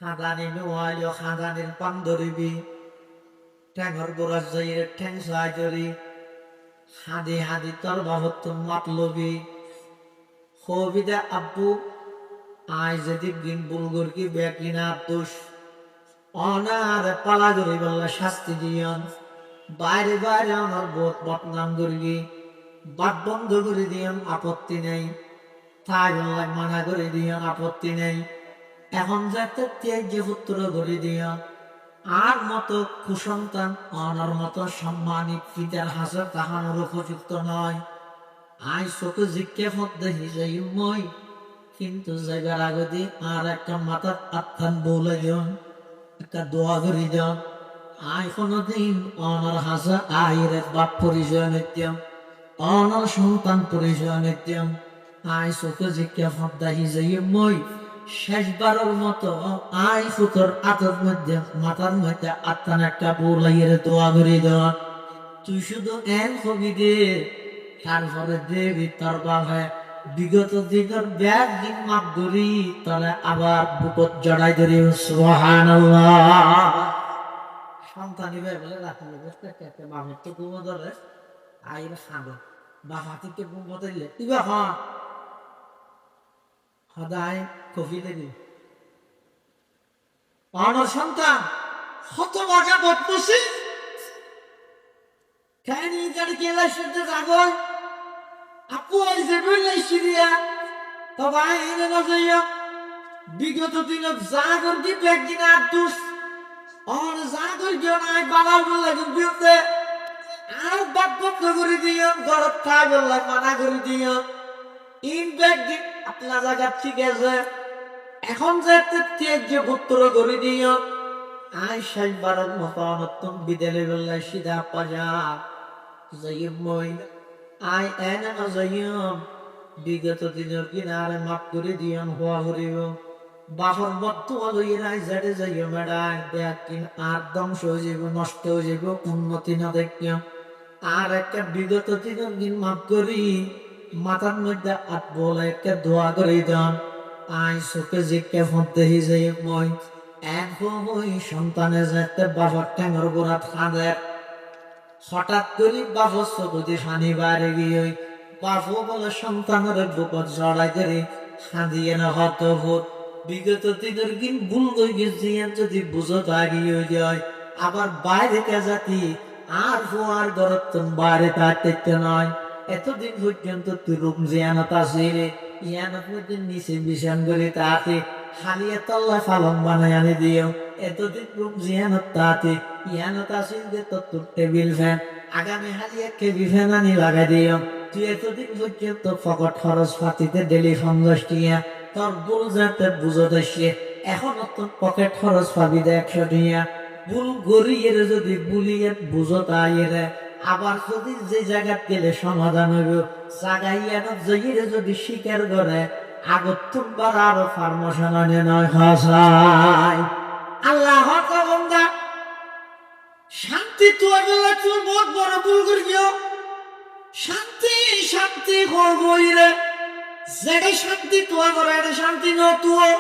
খাদানি নোয়াইল খাদানির পান ধরিবি ঠ্যাঙর গোড়ার যাইয়ে ঠ্যাং সাহায্য করি হাদি হাদি তোর বাহত মাতলবি হবিদা আব্বু আই যদি দিন বুলগুর কি বেকিনা দোষ অনার পালা ধরি বললা শাস্তি দিয়ন বাইরে বাইরে আমার বোধ বদনাম করিবি বাদ বন্ধ করে দিয়ন আপত্তি নেই তাই বললা মানা করে দিয়ন আপত্তি নেই এখন যাতে ত্যাজ্য পুত্র করে দিয়ন আর মতো কুসন্তান অনার মতো সম্মানিত পিতার হাসর তাহানোর উপযুক্ত নয় আই চোখে জিজ্ঞে ফত দেখি যাই মই কিন্তু যাইবার আগদি আর একটা মাথার আত্মান বলে দিন একটা দোয়া করি দিন আই কোনদিন অনার হাসা আইর বাপ পরিচয় নিত্যম অনার সন্তান পরিচয় নিত্যম আই চোখে জিজ্ঞে ফত দেখি যাই মই শেষবারের মতো আই ফুতর আতর মধ্যে মাথার মধ্যে আত্মান একটা বলাইয়ের দোয়া করি দেওয়া তুই শুধু এক হবি দে তারপরে দেবী তোর বাবা বিগত দিনের ব্যাগ দিন মাপ ধরি তাহলে আবার বুকত জড়াই ধরি সুবহানাল্লাহ সন্তানি ভাই বলে রাখলে বাবা তো ঘুমো ধরে আইরে খাবো বাবা থেকে ঘুমো দিলে ইবা হ্যাঁ সদায় কফি দেবি আমার সন্তান কত বাঘা বদমাসি কেন গাড়ি গেলে শুনতে যাবো আপু আই যাবে সিরিয়া তবে এনে না যাইয়া বিগত দিনত যা করবি ব্যাগিনা আতুস আর যা করবি নাই বাবার বলে বিরুদ্ধে আর বাদ বন্ধ করে দিও গরব খাই বললে মানা করে দিও ইন ব্যাগিন আপনার জায়গা ঠিক আছে এখন যাতে ত্যাজ্য পুত্র করে দিও আই শেষবারের মতো নতুন বিদ্যালয় বললে সিধা পাজা যাই মই আই এনে না যাইম বিগত দিনের কিনারে মাপ করে দিয়ন হওয়া করিব বাপর বর্তমান লইয়াই যাতে যাইও মেডাই দেখ কিন আর ধ্বংস হয়ে যাব নষ্ট হয়ে যাব উন্নতি না দেখিও আর একটা বিগত দিনের দিন মাপ করি মাথার মধ্যে আট বলে একটা দোয়া করে দাম আই চোখে জিজ্ঞে ফতে যাই মই এখন ওই সন্তানে যাতে বাবার ট্যাঙর গোড়াত খাঁদের হঠাৎ করে বাবু চকুতে হানি বাইরে গিয়ে বাবু বলে সন্তানের বুকত জড়াই করে হাঁদিয়ে না হত ভোট বিগত দিনের দিন ভুল হয়ে গেছে যদি বুঝত আগিয়ে যায় আবার বাইরে কে জাতি আর ফোয়ার গরত বাইরে তাতে নয় এতদিন পর্যন্ত তুই রূপ জিয়ানত আসিল ইয়ানত মধ্যে নিচে বিছান করে তাতে হালিয়ে তল্লা ফালন বানাই আনি দিও এতদিন রূপ জিয়ানত তাতে ইয়ানত আসিল যে তোর টেবিল ফ্যান আগামী হালিয়ে টেবিল ফ্যান আনি লাগাই দিও তুই এতদিন পর্যন্ত ফকট খরচ পাতিতে ডেলি সন্তুষ্টিয়া তোর ভুল যাতে বুঝতে আসে এখন তোর পকেট খরচ পাবি 100 টিয়া ভুল গড়িয়ে যদি বুলিয়ে বুঝত আইরে আবার যদি যে জায়গাত গেলে সমাধান হইব জাগাইয়ানত জয়ীরে যদি স্বীকার করে আগতবার আরো ফার্মোশন আনে নয় হাসায় আল্লাহ বন্দা শান্তি তোর বেলা তোর বহুত বড় ভুল করিও শান্তি শান্তি করবইরে যেটা শান্তি তোয়া করে এটা শান্তি ন তুও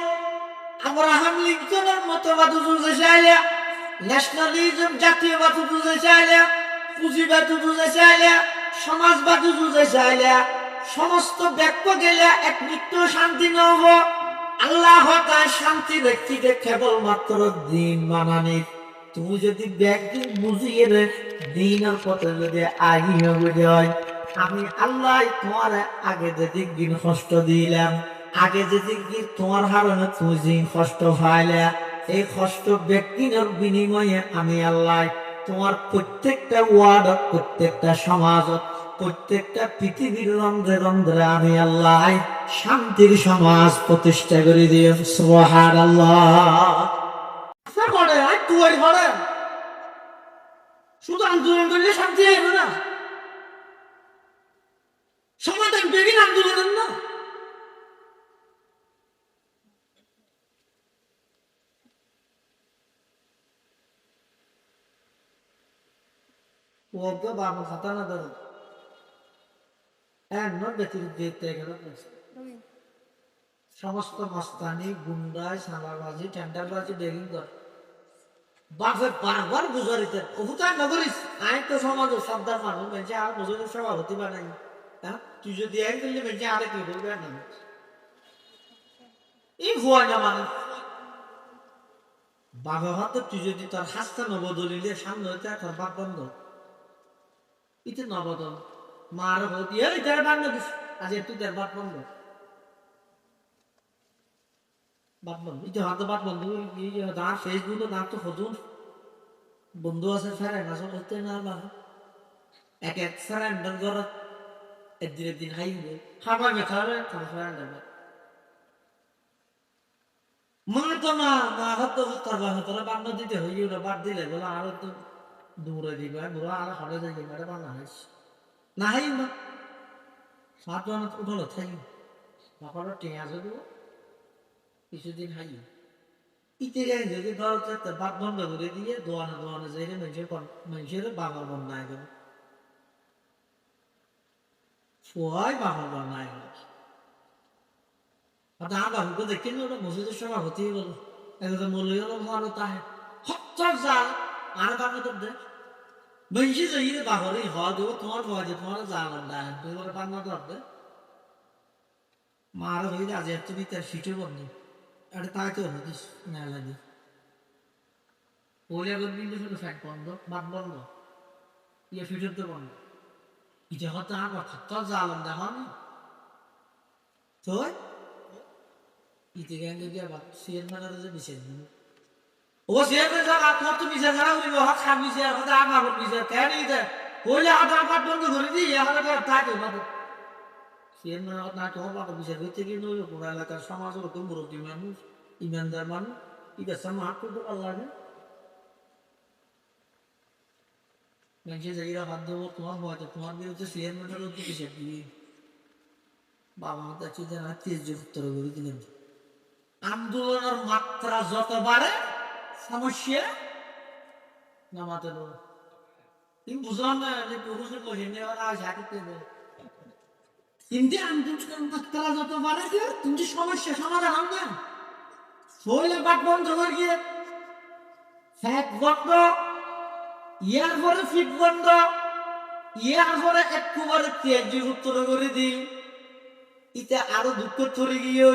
আব্রাহাম লিঙ্কনের মতবাদ বুঝে চাইলে ন্যাশনালিজম জাতীয়বাদ বুঝে চাইলে পুঁজিবাদ বুঝে চাইলে সমাজবাদ বুঝে চাইলে সমস্ত ব্যাখ্য গেলে এক নিত্য শান্তি নব আল্লাহ তার শান্তি ব্যক্তিকে কেবলমাত্র দিন মানানি তুমি যদি ব্যাগদিন বুঝিয়ে দিনের পথে যদি আগিয়ে বুঝে হয় আমি আল্লাহ তোমার আগে যেদিক দিন কষ্ট দিলাম আগে যেদিক দিন তোমার হারণে তুমি যে কষ্ট পাইলে এই কষ্ট ব্যক্তির বিনিময়ে আমি আল্লাহ তোমার প্রত্যেকটা ওয়ার্ডত প্রত্যেকটা সমাজত প্রত্যেকটা পৃথিবীর রন্ধ্রে রন্ধ্রে আমি আল্লাহ শান্তির সমাজ প্রতিষ্ঠা করে দিও সুবহানাল্লাহ শুধু আন্দোলন করলে শান্তি আসবে না সমাধান বেরিন আন্দোলনের না ওকে বাবা খাতা না ধরে এক নট ব্যক্তি দিতে গেল সমস্ত মস্তানি গুন্ডায় সালাবাজি টেন্ডারবাজি বেগিং করে বাপে বারবার বুঝারিতে অভুতায় নগরিস আইন তো সমাজ সর্দার মানুষ বেঁচে আর বুঝতে সভাপতি বানাই হ্যাঁ তুই যদি এক করলে বেঁচে আরে কি করবে না এই ভয় না মানুষ বাবা হয়তো তুই যদি তোর হাসতে নবদলিলে সামনে হইতে তোর বাপ বন্ধ ইতে নবদল মার হতি এই তার বান্ধ দিস আজ তুই তার বাপ বন্ধ বাপ বন্ধু ইতে হয়তো বাপ বন্ধু তার ফেসবুকে তার তো হতুন বন্ধু আছে ফেরে না সব হতে না বাবা এক এক সারেন্ডার ঘর একদিন হাইবে খাবার মেখাবে তার সারেন্ডার মা তো না মা হতো করবা হতো না বান্ধব দিতে হইয়ে ওরা বাদ দিলে বলে আরো তো দূরে দিবে বুড়া আর হরে যাই মেরে বানা হাইস না হাই না সাত জন উঠলো থাই বাপারও টেঁয়া যাবো কিছুদিন হাই ইতে যাই যদি ধর বাদ বন্ধ করে দিয়ে দোয়ানে দোয়ানে যাই মানুষের বাবার বন্যায় গেল সবাই বাবার বন্যায় গেল আবার হুকে দেখি না ওটা মসজিদের সময় হতেই বলো একদম মনে গেল মারো তাহে হচ্ছর যা আর বাংলা তো দে বেশি যাই রে বাহরে হওয়া দেবো তোমার ভয় যে তোমার যা বান্ধা তুমি বলে বাংলা তো দে মার হয়ে আজ এত তার সিটে বন্ধু এটা তাই তো হতিস না লাগে ওই আগে কিন্তু শুধু ফ্যাট বন্ধ বাদ বন্ধ ইয়ে ফিটের তো বন্ধ ইটা হতে আবার হচ্ছর যা বান্ধা হয়নি তো ইতে গেলে যদি আবার সিএন মানার যে বিচার দিন ও সিএন যাক আপনার তো বিচার ছাড়া উনি হক খান বিচার কথা আমার বিচার কেন ইতে হইলে আধার কার্ড বন্ধ করে দিই এখন থাকে না সিএন মানার না তো হবার বিচার করতে গিয়ে নইল পুরো এলাকার সমাজের তো মুরব্বী মানুষ ইমানদার মানুষ এটা সামনে হাত করতে পারলাম না মানুষের জায়গা হাত দেবো তোমার হয়তো তোমার বিরুদ্ধে সিএন মানার তো বিচার দিবি বাবা মা তার চিন্তা না তেজ উত্তর করে দিলেন আন্দোলনের মাত্রা যত বাড়ে সমস্যা নামাতে দেবো তুমি বুঝলাম না যে পুরুষের মহিলা ঝাঁকিতে দেবে কিন্তু আন্দোলনের মাত্রা যত বাড়ে তুমি সমস্যা সমাধান হবে না শরীরে বাট বন্ধ করে গিয়ে ফ্যাট বন্ধ ইয়ার পরে ফিট বন্ধ ইয়ার পরে একবারে তেজ উত্তর করে দিই ইতে আরো দুঃখ ধরে গিয়ে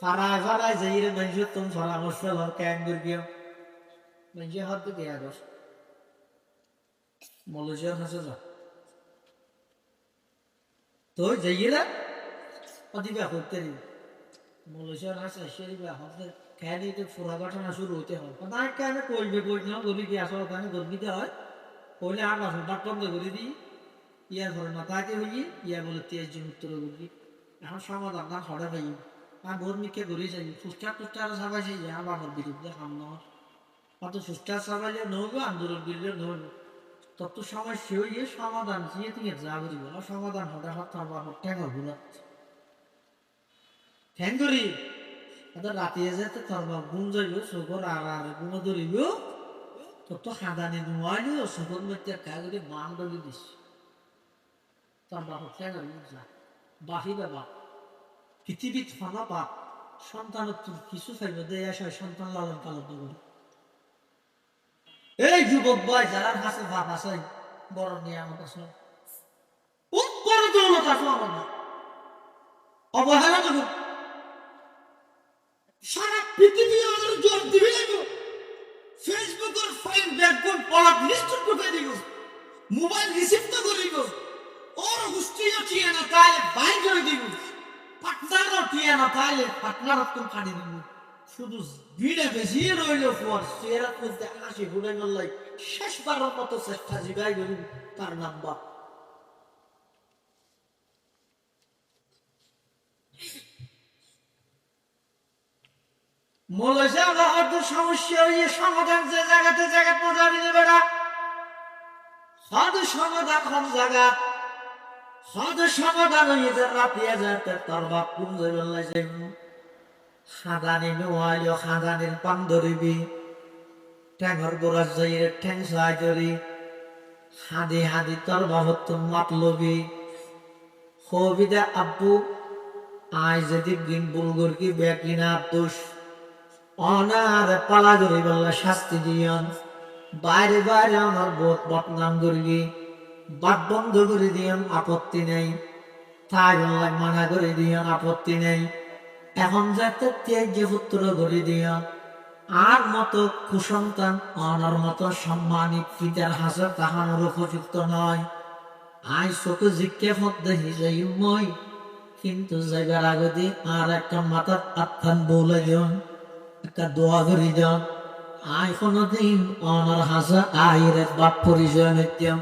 ফারায় ফারায় যাই রে মানুষের তুমি পরামর্শ হল ক্যাং দুর্গিয়ে মানুষের হাত দিকে আগর মলুজিয়ার হাসে যা তো যাই রে অধিকা করতে দিই মলুজিয়ার হাসে সেই হাতে খেয়ে নিতে ফোড়া ঘটনা শুরু হতে হয় না কেন করবে কই না গলি কি আসলে ওখানে গর্বিতে হয় কইলে আর বাসন ডাক বন্ধ করে দিই ইয়ার ঘরে না তাকে হইয়ে ইয়া বলে তেজ জন উত্তর করবি এখন সমাধান না হরে ভাই আর গরমিকে ঘুরে যাই ফুচকা টুচকা সবাই যাই আমার বিরুদ্ধে হামলা অত ফুচকা সবাই নইব আন্দোলন বিরুদ্ধে নইব তত সমস্যা হইয়ে সমাধান দিয়ে তুমি যা করিব সমাধান হতে হতে আমার ঠ্যাঙ্গর গুলা ঠ্যাং করি রাতে যেতে তোর ঘুম যাইব চোখর আর ঘুমো ধরিব তত খাদানি নোয়াইল চোখর মধ্যে খাই করে মান ধরে দিস তোর বাপর ঠ্যাঙ্গর যা বাহি বাবা পৃথিবীর ফানা বাপ সন্তানের তোর কিছু চাইব দেয় আসে সন্তান লালন পালন করে এই যুবক ভাই যারা কাছে বাপ আছে বড় নিয়ে আমার কাছে বড় দৌলত আছে আমার না অবহেলা দেব সারা পৃথিবী আমাদের জোর দিবে ফেসবুকের ফাইল ব্যাকবোন পড়াত নিশ্চিত করে দিব মোবাইল রিসিভ তো করিব ওর হুস্তিও টিয়ে না তাইলে বাইর করে দিব পাটনারও টিয়ে না তাইলে পাটনারও তুমি কাটি দিব শুধু ভিড়ে বেশি রইল পর চেহারা খুঁজতে আসি ঘুরে গেলাই শেষবারের মতো চেষ্টা জিগাই গেল তার নাম্বার মলেশিয়া হয়তো সমস্যা হইয়ে সমাধান যে জায়গাতে জায়গা পৌঁছাবি নেবে না হয়তো সমাধান কোন জায়গা হয়তো সমাধান হয়ে যে রাপিয়া যায় তার বাপ কোন জায়গায় যাইব খাদানি নোয়াইল খাদানির পান ধরিবি ঠ্যাঙর গোড়ার যাই ঠ্যাং সাহায্য ধরি হাদি হাদি তোর বাবত মাত লবি হবিদা আব্বু আই যদি দিন বুলগুর কি বেকিনা দোষ অনার পালা করে বললা শাস্তি দিয়ন বাইরে বাইরে আমার বোধ বদনাম করি বাদ বন্ধ করে দিয়ন আপত্তি নেই তাই বললাম মানা করে দিয়ন আপত্তি নেই এখন যাতে ত্যাজ্য পুত্র করে দিয়ন আর মতো কুসন্তান অনার মতো সম্মানিত পিতার হাসর তাহানোর উপযুক্ত নয় আই চোখে জিজ্ঞে মধ্যে হিসাই মই কিন্তু যাইবার আগতে আর একটা মাথার আত্মান বলে দিন একটা দোয়া করে দিন আই কোনদিন অনার হাসা আইর বাপ পরিচয় নিত্যম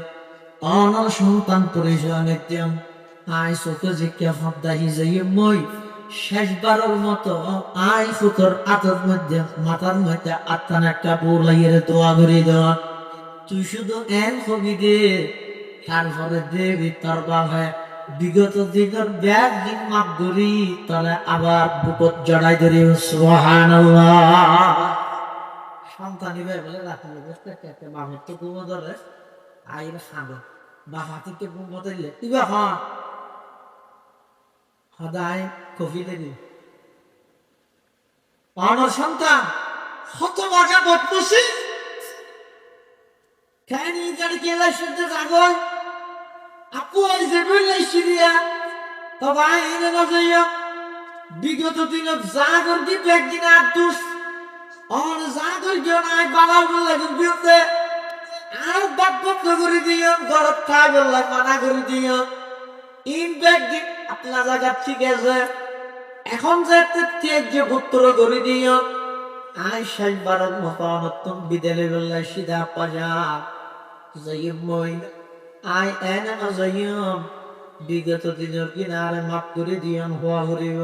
অনার সন্তান পরিচয় নিত্যম আই চোখে জিজ্ঞে মধ্যে হিসাই মই শেষবারের মতো আই ফুতর আতর মধ্যে মাথার মধ্যে আত্মান একটা বলাইয়ের দোয়া করে দেওয়া তুই শুধু এক হবি দে তারপরে দেবী তোর বাবা বিগত দিনের ব্যাগ দিন মাপ ধরি তাহলে আবার বুকত জড়াই ধরি সুবহানাল্লাহ সন্তানি ভাই বলে রাখলে বাবার তো ঘুমো ধরে আইরে খাবে বাবা থেকে ঘুমো দিলে ইবা হ্যাঁ সদায় কফি দেবি আমার সন্তান কত বাঘা বদমাসি কেন গাড়ি কেলা শুনতে যাবো আপু আইছে বললে সিরিয়া তবে এনে না যাইয়া বিগত দিনত যা করবি একদিন আর দুস অন যা করবি নাই বাবার বললে বিরুদ্ধে আর বাদ বন্ধ করে দিও গরব খাই বললে মানা করে দিও ইন একদিন আপনার জায়গা ঠিক আছে এখন যাতে ত্যাজ্য পুত্র করে দিও আই শেষবারের মতো নতুন বিদ্যালয় বললে সিধা পাজা যাই মই আই এনে না যাইম বিগত দিনের কিনারে মাপ করে দিয়ন হওয়া করিব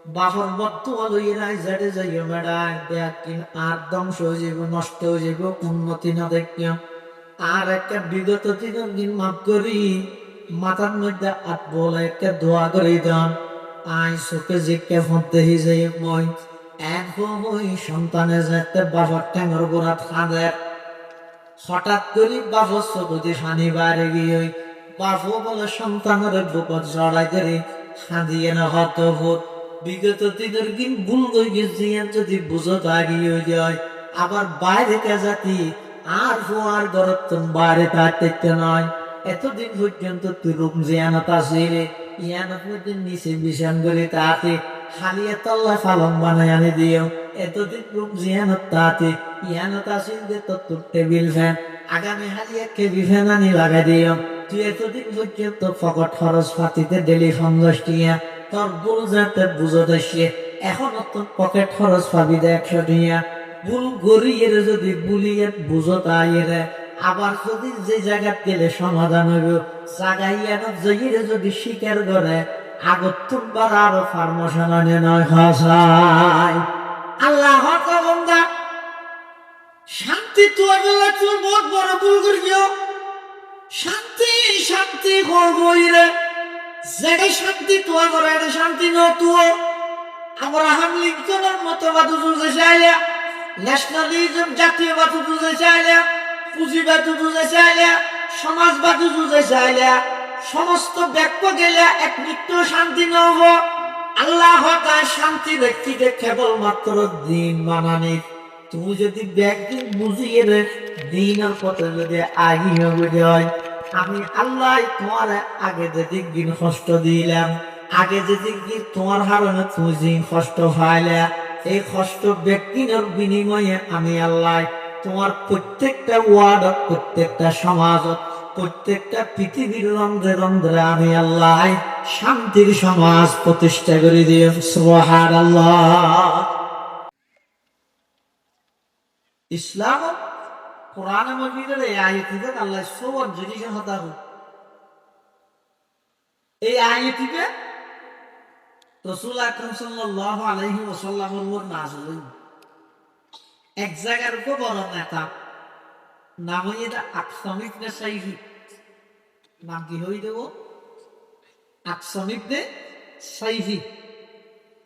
বাপর বর্তমান লইয়াই যাতে যাইও মেডাই দেখ কিন আর ধ্বংস হয়ে যাব নষ্ট হয়ে যাব উন্নতি না দেখিও আর একটা বিগত দিনের দিন মাপ করি মাথার মধ্যে আট বলে একটা দোয়া করে দাম আই চোখে জিজ্ঞে ফোনতে যাই মই এখন ওই সন্তানের যাতে বাবার ট্যাঙর গোড়া খাঁদের হঠাৎ করে বাবু চকুতে হানি বাইরে গিয়ে বাবু বলে সন্তানের বুকত জড়াই ধরে হাঁদিয়ে না হত ভোট বিগত দিনের দিন ভুল হয়ে গেছে যদি বুঝত আগিয়ে যায় আবার বাইরে কে জাতি আর ফোয়ার গরত বাইরে থাকতে নয় এতদিন পর্যন্ত তুই রূপ জিয়ানত আছিল ইয়ানত মধ্যে নিচে বিছান করে তাতে খালিয়ে তল্লা ফালং বানাই আনি দিও এতদিন রূপ জিয়ানত তাতে ইয়ানত আসিল যে তোর টেবিল ফ্যান আগামী হালিয়ে কেবি ফ্যান আনি লাগাই দিও তুই এতদিন পর্যন্ত ফকট খরচ পাতিতে ডেলি সন্দেশ টিয়া তোর ভুল যাতে বুঝতে আসে এখন তোর পকেট খরচ পাবি 100 টিয়া ভুল গড়িয়ে যদি বুলিয়ে বুঝত আইরে আবার যদি যে জায়গা গেলে সমাধান হইব জাগাইয়ানত জয়ীরে যদি স্বীকার করে আগতবার আরো ফার্মোশন আনে নয় হাসায় আল্লাহ বন্দা শান্তি তোর বলে তোর বহুত বড় ভুল করিও শান্তি শান্তি করবইরে যেটা শান্তি তোর করে এটা শান্তি ন তুও আব্রাহাম লিঙ্কনের মতবাদ বুঝে চাইলে ন্যাশনালিজম জাতীয়বাদ বুঝে চাইলে পুঁজিবাদ বুঝে চাইলে সমাজবাদ বুঝে চাইলে সমস্ত ব্যাখ্য গেলে এক নিত্য শান্তি নহব আল্লাহ তার শান্তি ব্যক্তিকে কেবলমাত্র দিন মানানি তুমি যদি একদিন বুঝিয়ে দিনের পথে যদি আগিয়ে বুঝে হয় আমি আল্লাহ তোমার আগে যেদিক দিন কষ্ট দিলাম আগে যেদিক দিন তোমার হারণে তুমি যে কষ্ট পাইলে এই কষ্ট ব্যক্তির বিনিময়ে আমি আল্লাহ তোমার প্রত্যেকটা ওয়ার্ডত প্রত্যেকটা সমাজত প্রত্যেকটা পৃথিবীর রন্ধ্রে রন্ধ্রে আমি আল্লাহ শান্তির সমাজ প্রতিষ্ঠা করে দিও সুবহানাল্লাহ ইসলাম কোরআন মজিদের এই আয়াতিতে আল্লাহ সব জিনিসের কথা এই আয়াতিতে রাসূল আকরাম সাল্লাল্লাহু আলাইহি ওয়াসাল্লামের উপর নাযিল এক জায়গার উপর বড় নেতা নাম হইয়া আকসাম ইবনে সাইফি নাম কি হই দেব আকসাম ইবনে সাইফি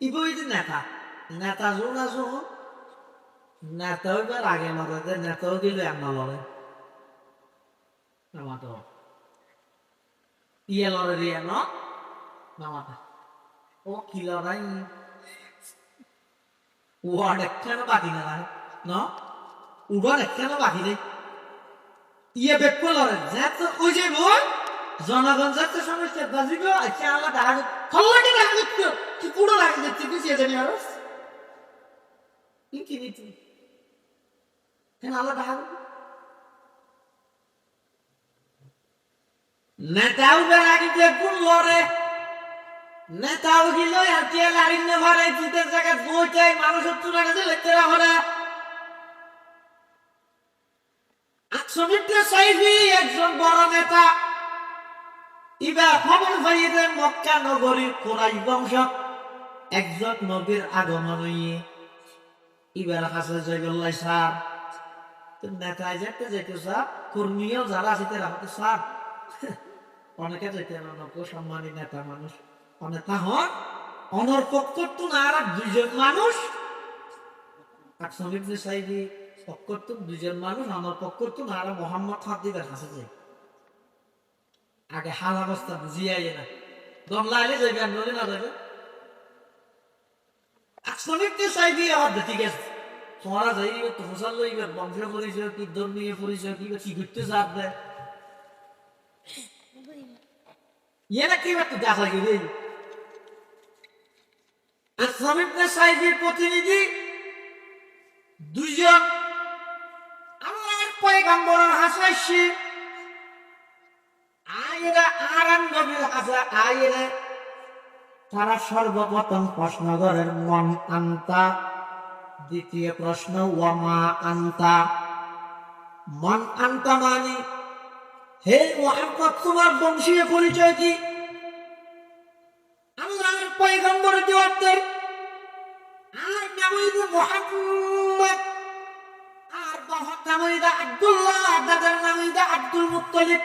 ইবইতে নেতা নেতা জোড়া জোড় নেতা হইবার আগে মারে নেতাও গেল এমন লড়ে নামাতো ইয়ে লড়ে দিয়ে নামাতা ও কি লড়াই ওয়ার্ড একখানো বাকি না ন উবার একখানো বাকি নেই ইয়ে বেক্য লড়ে যাতে ওই যে বল জনগণ যাতে সমস্যা বাজিল আচ্ছা আল্লাহ ডাক খল্লাটি লাগে দিচ্ছ কি পুরো লাগে দিচ্ছি কি সে জানি আর কি নীতি কেন আল্লাহ ডাক নেতাও বেড়াগি দেখুন লড়ে নেতাও গিল আর কে লাড়িন না ভরে জিতের জায়গায় বইটাই মানুষের তুলে গেছে লেতেরা ভরে একজন বড় নেতা ইবা খবর পাইয়ে মক্কা নগরীর কোরাইশ বংশ একজন নবীর আগমন হইয়ে ইবার কাছে জয়গল্লাই সার নেতা যেতে যেতে সার কর্মীও যারা আছে তারা হতে সার অনেকে যেতে সম্মানী নেতা মানুষ নেতা হন অনর পক্ষ তো না আর দুইজন মানুষ আকসমিক যে সাইডি পক্ষ তো দুইজন মানুষ অনর পক্ষ তো না আর মোহাম্মদ খাদ্দিদের কাছে যায় আগে হাল অবস্থা বুঝিয়াই না দম লাইলে যাইবে আর নলে না যাবে আকসমিক যে সাইডি আমার ঠিক আছে তোমরা যাই তো হোসাল লইবে বংশ পরিচয় কি ধর্মীয় পরিচয় কি ঘুরতে চাপ দেয় ইয়েরা কি একটু দেখা গেলে ইসলামিকদের সাইজের প্রতিনিধি দুইজন আল্লাহর পয়গম্বরের হাসাইছে আয়েরা আরাম নবীর হাসা আয়েরা তারা সর্বপ্রথম প্রশ্ন করেন মন আন্তা দ্বিতীয় প্রশ্ন ওয়ামা আন্তা মন আন্তা মানে হে মুহাম্মদ তোমার বংশীয় পরিচয় কি আল্লাহর পয়গম্বর জবাব দেন আর নামইদ মুহাম্মদ আর বাবার নামইদ আব্দুল্লাহ দাদার নামইদ আব্দুল মুত্তালিব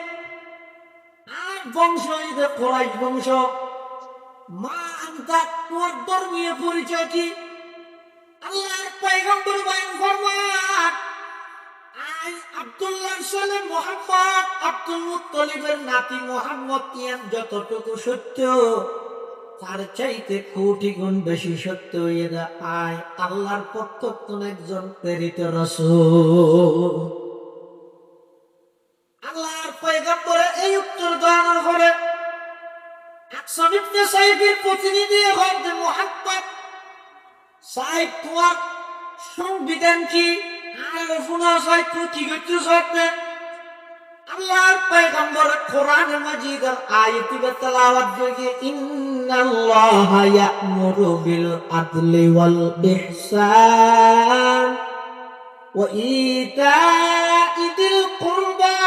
আর বংশ ইদ কুরাইশ বংশ মা আনতা তোমার ধর্মীয় পরিচয় কি আল্লাহর পয়গম্বর বয়ান ফরমান আব্দুল্লাহ সালে মোহাম্মদ আব্দুল মুত্তালিবের নাতি মোহাম্মদ ইয়ান যতটুকু সত্য তার চাইতে কোটি গুণ বেশি সত্য এরা আয় আল্লাহর পক্ষ থেকে একজন প্রেরিত রাসূল আল্লাহর পয়গম্বরে এই উত্তর দেওয়ার পরে আকসাম ইবনে সাইদের প্রতিনিধি হযরত মুহাম্মদ সাইদ তোমার সংবিধান কি আর শোনা সাইদ কি করতে আল্লাহর পয়গম্বর কোরআন মাজিদের আয়াতটি তেলাওয়াত করে ইন্নাল্লাহা ইয়া'মুরু বিল আদলি ওয়াল ইহসান ওয়া ইতা'i যিল কুরবা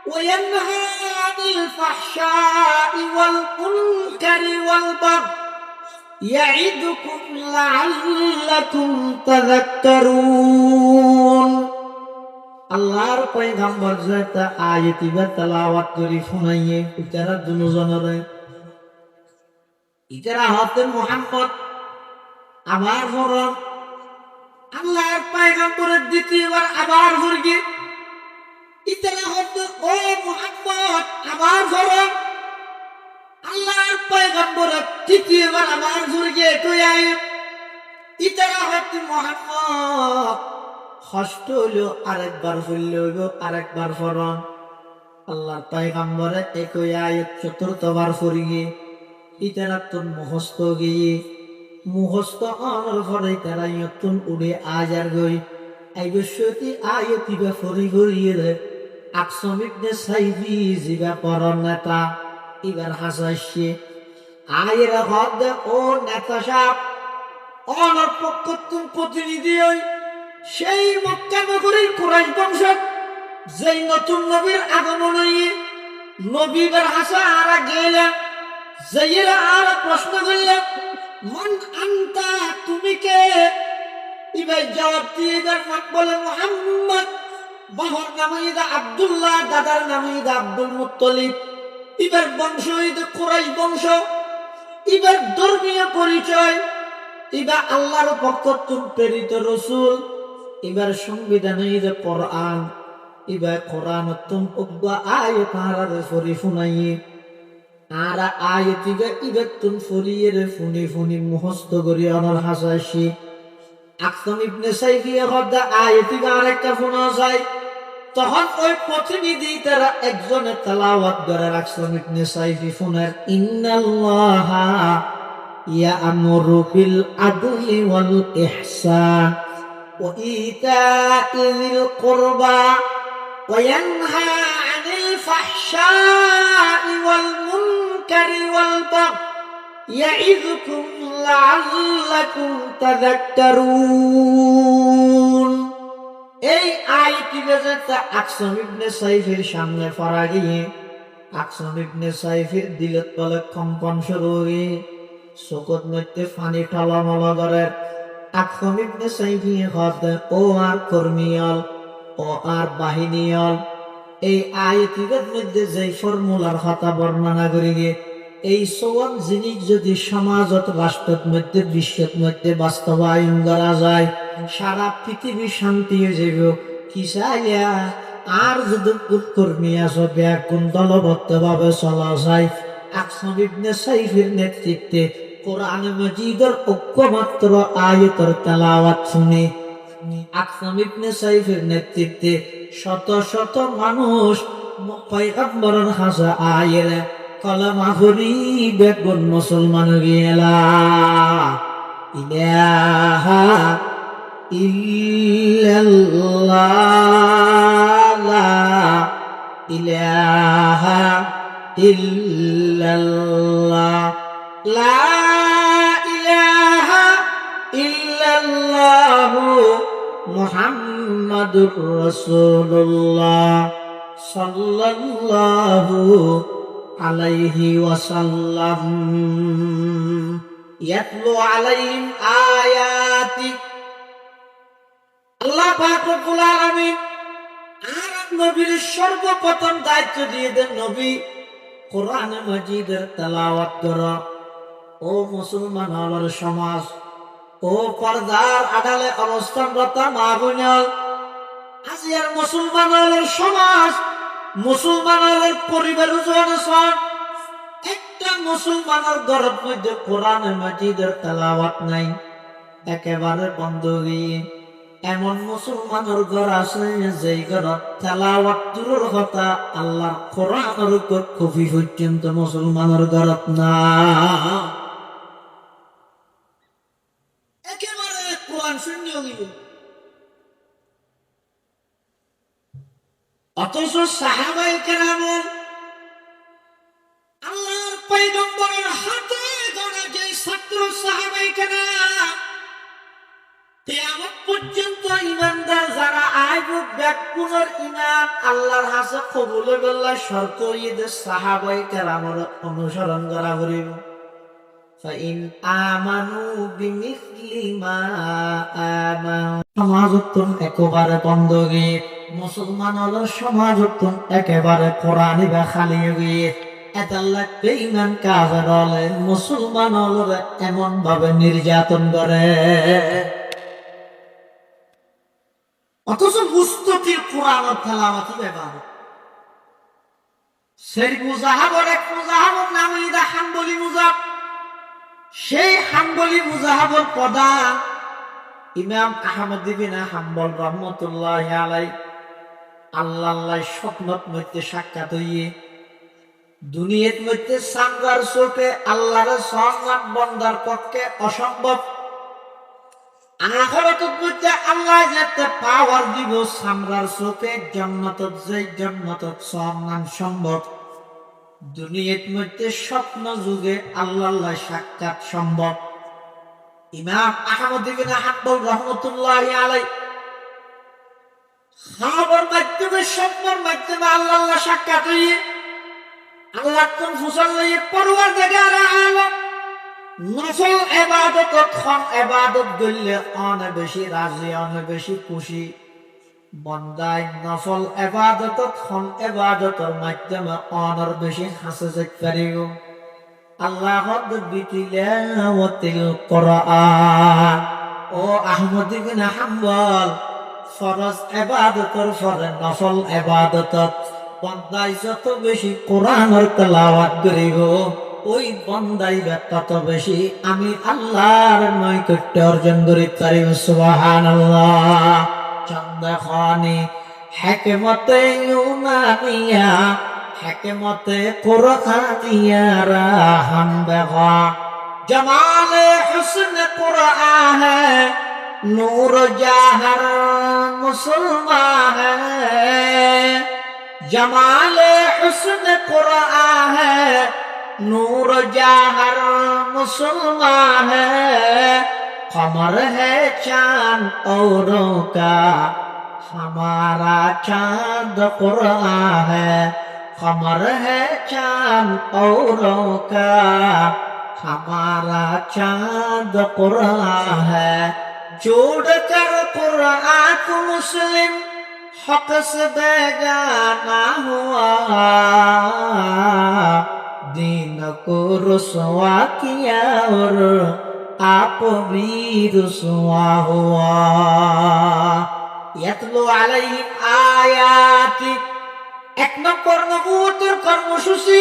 ওয়া ইয়ানহা আনিল ফাহশা'i ওয়াল মুনকারি ওয়াল বাগই ইয়া'iদুকুম লা'আল্লাকুম তাযাক্কারুন আল্লাহর পয়গম্বর যেটা আয়াতি তেলাওয়াত করে শোনাইয়ে ইতারা দুজনরে ইতারা হতে মুহাম্মদ আবার ফরন আল্লাহর পয়গম্বরের দ্বিতীয়বার আবার ফরগে ইতারা হতে ও মুহাম্মদ আবার ফরন আল্লাহর পয়গম্বরের তৃতীয়বার আবার ফরগে কই ইতারা হতে মুহাম্মদ ষষ্ঠ হইলো আরেকবার ফুললে হইব আরেকবার ফরন আল্লাহর পয়গম্বরে একই আয়াত চতুর্থবার ফরিয়ে ইতারা তুন মুখস্থ গিয়ে মুখস্থ আনার পরে তারা ইয়তুন উড়ে আজার গই আইবশ্যতি আয়াত ইবা ফরি গরিয়ে রে আকসাম ইবনে সাইদি জিবা পরন নেতা ইবার হাসাইছে আয়েরা হদ ও নেতা সাহেব অনর পক্ষ তুম প্রতিনিধি হই সেই মক্কা নগরীর কুরাইশ বংশ যেই নতুন নবীর আগমন হইয়ে নবীদের হাসা আর গেলেন যেইরা আর প্রশ্ন করলেন মন আনতা তুমি কে ইবাই জবাব দিয়ে বলে মুহাম্মদ বাবার নাম ইদা আব্দুল্লাহ দাদার নাম ইদা আব্দুল মুত্তালিব ইবার বংশ ইদা কুরাইশ বংশ ইবার ধর্মীয় পরিচয় ইবা আল্লাহর পক্ষ থেকে প্রেরিত রাসূল এবার সংবিধানে যে কোরআন এবার কোরআন তুম উগ্বা আয়াত হারারে ফরি শুনাইয়ে আর আয়াতিকে ইবেতুন ফরিয়ে ফুনি ফুনি মুখস্থ করি অনর হাসাইছি আকসাম ইবনে সাইফিয়া হদা আয়াতিকে আরেকটা ফোন যায় তখন ওই প্রতিনিধি তারা একজনে তেলাওয়াত করে আকসাম ইবনে সাইফি ফোনের ইন্নাল্লাহা ইয়া'মুরু বিল আদলি ওয়াল ইহসান ওয়া ইতা'i যিল কুরবা ওয়া ইয়ানহা আনিল ফাহশা'i ওয়াল মুনকারি ওয়াল বাগই ইয়া'iযুকুম লা'আল্লাকুম তাযাক্কারুন। এই আয়াতটি বেজে আকসাম ইবনে সাইফের সামনে পড়া গিয়ে আকসাম ইবনে সাইফের দিলত বলে কম্পন শুরু হয়ে চোখত মধ্যে পানি টলমল করে। আকসাম ইবনে সাইফি হদ ও আর কর্মীয়ল ও আর বাহিনীয়ল এই আয়াতের মধ্যে যে ফর্মুলার কথা বর্ণনা করি গিয়ে এই সব জিনিস যদি সমাজত রাষ্ট্রের মধ্যে বিশ্বের মধ্যে বাস্তবায়ন করা যায় সারা পৃথিবী শান্তি হয়ে যাবে। কি চাইয়া আর যদি কর্মী আসো ব্যাকুণ দলবদ্ধ ভাবে চলা যায় আকসাম ইবনে সাইফের নেতৃত্বে কোরআন মাজিদের ঐক্যমাত্র আয়াতের তেলাওয়াত শুনে আকসাম ইবনে সাইফের নেতৃত্বে শত শত মানুষ পয়গম্বরের হাসা আয়েলে কলমা হরি বেগুন মুসলমান গেলা ইলাহা ইল্লাল্লাহ লা ইলাহা ইল্লাল্লাহ লা ইলাহা ইল্লাল্লাহ মুহাম্মাদুর রাসূলুল্লাহ সাল্লাল্লাহু আলাইহি ওয়াসাল্লাম ইয়াতলু আলাইহিম আয়াতি। আল্লাহ পাক রব্বুল আলামিন আর নবীর সর্বপ্রথম দায়িত্ব দিয়ে দেন নবী কোরআন মাজিদের তেলাওয়াত করা। ও মুসলমানের সমাজ, ও পর্দার আড়ালে অবস্থানরত মা বোনেরা, আজিয়ার মুসলমানের সমাজ মুসলমানের পরিবার একটা মুসলমানের ঘরের মধ্যে কোরআন মাজিদের তেলাওয়াত নাই, একেবারে বন্ধ গিয়ে এমন মুসলমানের ঘর আছে যেই ঘর তেলাওয়াত দূরের কথা আল্লাহর কোরআনের উপর কপি পর্যন্ত মুসলমানের ঘরত না, একেবারে কোরআন শূন্য গিয়ে। অথচ সাহাবায়ে কেরামের আল্লাহর পয়গম্বরের হাতে ধরা যে ছাত্র সাহাবায়ে কেরাম কিয়ামত পর্যন্ত ঈমানদার যারা আইবো ব্যাকুণের ঈমান আল্লাহর হাতে কবুল হইবার শর্ত ইয়ে সাহাবায়ে কেরামের অনুসরণ করা করিব। ফাইন আমানু বিমিসলি মা আমানু সমাজতন একেবারে বন্ধ গিয়ে মুসলমান হল সমাজতন একেবারে কোরআনি বা খালি গিয়ে এতাল্লাহ বেঈমান কাফের হলে মুসলমান হল এমন ভাবে নির্যাতন করে। অথচ মুস্তাকিল কোরআন তেলাওয়াতি ব্যাপার সেই মুজাহাবর এক মুজাহাবর নাম ইদা হাম্বলি মুজাহাব, সেই হাম্বলি মুজাহাবর প্রধান ইমাম আহমদ ইবনে হাম্বল রাহমাতুল্লাহি আলাইহি আল্লাহ স্বপ্নত মধ্যে সাক্ষাৎ হইয়ে দুনিয়ার মধ্যে সামরার চোখে আল্লাহর সন্ধান বন্দার পক্ষে অসম্ভব, আখিরাতের মধ্যে আল্লাহ যেতে পাওয়ার দিব সামরার চোখে জান্নাতত যে জান্নাতত সন্ধান সম্ভব, দুনিয়ার মধ্যে স্বপ্ন যুগে আল্লাহ সাক্ষাৎ সম্ভব। ইমাম আহমদ ইবনে হাম্বল রাহমাতুল্লাহি আলাইহি খাবার মাধ্যমে স্বপ্নের মাধ্যমে আল্লাহ সাক্ষাৎ হইয়ে আল্লাহ কোন ফুসল লইয়ে পরওয়ারদিগার আলম নফল ইবাদত খন ইবাদত গইলে অনেক বেশি রাজি অনেক বেশি খুশি বন্দায় নফল ইবাদত খন ইবাদতের মাধ্যমে অনেক বেশি হাসে যেতে পারিব। আল্লাহ বিতিলাওয়াতিল কোরআন ও আহমদ ইবনে হাম্বল ফরজ ইবাদতের পরে নফল ইবাদত বান্দাই যত বেশি কোরআনের তেলাওয়াত করিব ওই বান্দাই তত বেশি আমি আল্লাহর নৈকট্য অর্জন করি পারিব। সুবহানাল্লাহ। চন্দা খানি হেকমতে ইউনানিয়া হেকমতে কুরআনিয়া রাহান দেখা জমালে হুসন কুরআন है नूर जहर मुसलमान है जमाले हुस्न कुरआन है नूर जहर मुसलमान है कमर है चांद औरों का हमारा चांद कुरआन है कमर है चांद औरों का हमारा चांद कुरआन है जोड़ कर कुरआन को मुस्लिम हक से बेगाना हुआ दीन को रुसवा किया और आप भी रुसवा हुआ यतलु अलैहिम आयाति एक नंबर नबूवतेर কর্মসূচি